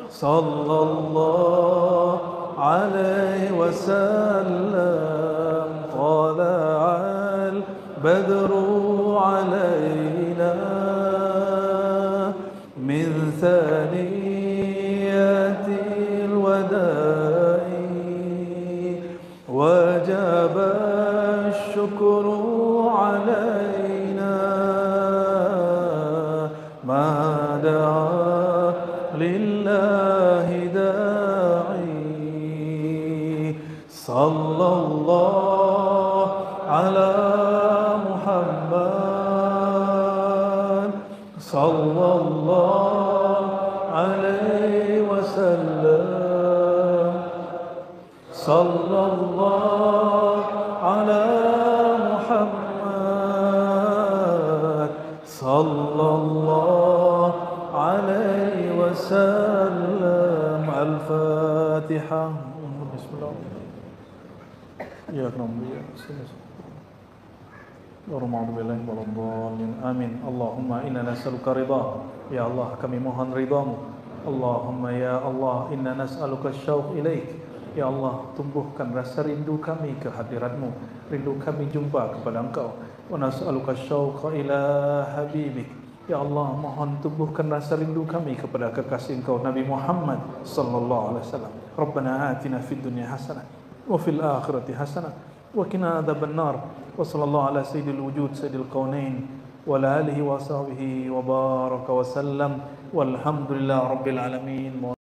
sallallahu alaihi wasallam. Tala'al badru alaina min thaniyatil wada'i, wajaba syukru alaina ma da'a lillahi da'i. Sallallahu ala Muhammad, sallallahu alaihi wasallam, sallallahu ala Muhammad, sallallahu alaihi wasallam. Al-Fatihah. Bismillah. Ya Amin. Allahumma inna nas'aluka ridha. Ya Allah, kami mohon ridhamu. Allahumma ya Allah, inna nas'aluka syauq ilaik. Ya Allah, tumbuhkan rasa rindu kami ke hadiratmu, rindu kami jumpa kepada engkau. Wa nas'aluka syauq ila habibik. Ya Allah, mohon tumbuhkan rasa rindu kami kepada kekasih engkau Nabi Muhammad sallallahu alaihi wasallam. Rabbana atina fid dunya hasanah wa fil akhirati hasanah wa qina adzabannar. Wa sallallahu ala sayyidil wujud sayyidil kaunain wa ala alihi wa sahbihi wa baraka wa sallam. Walhamdulillah rabbil alamin.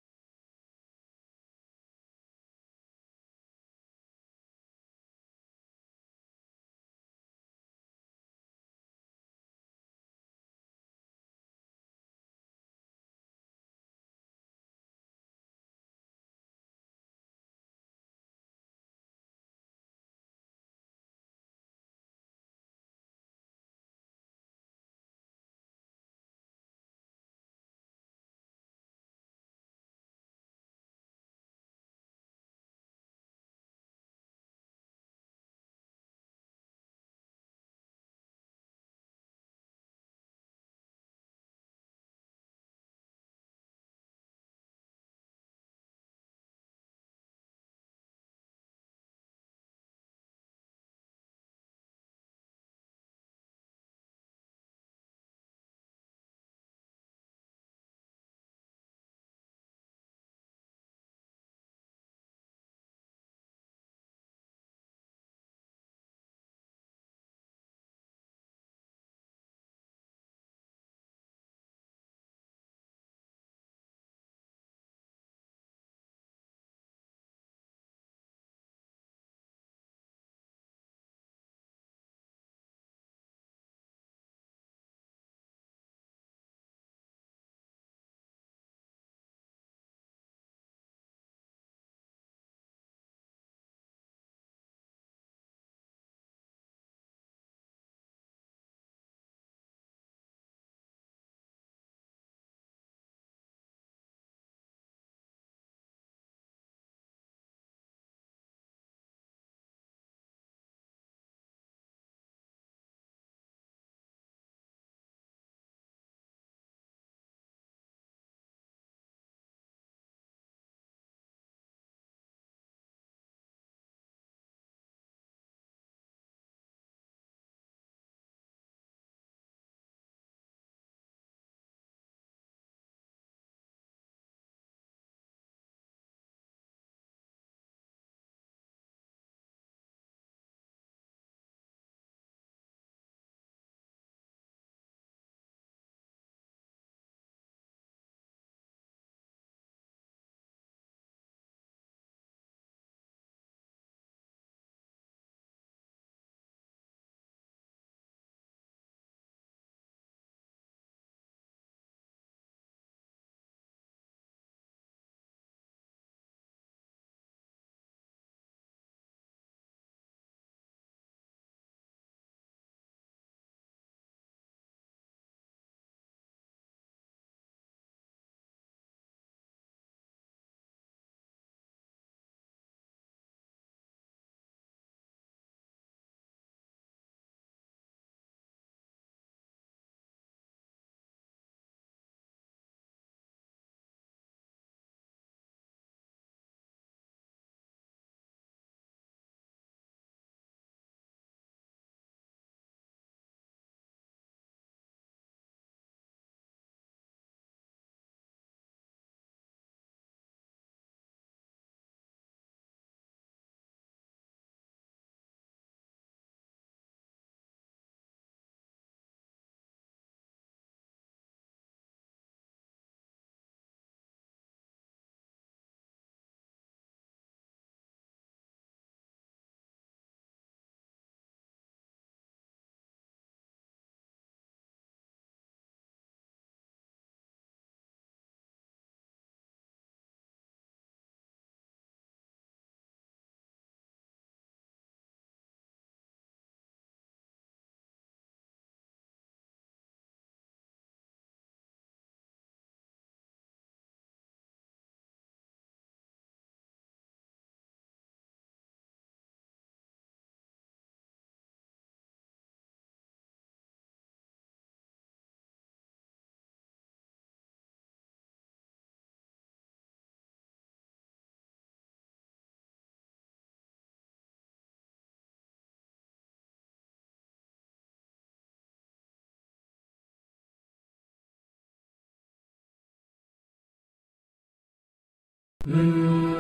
Hmm.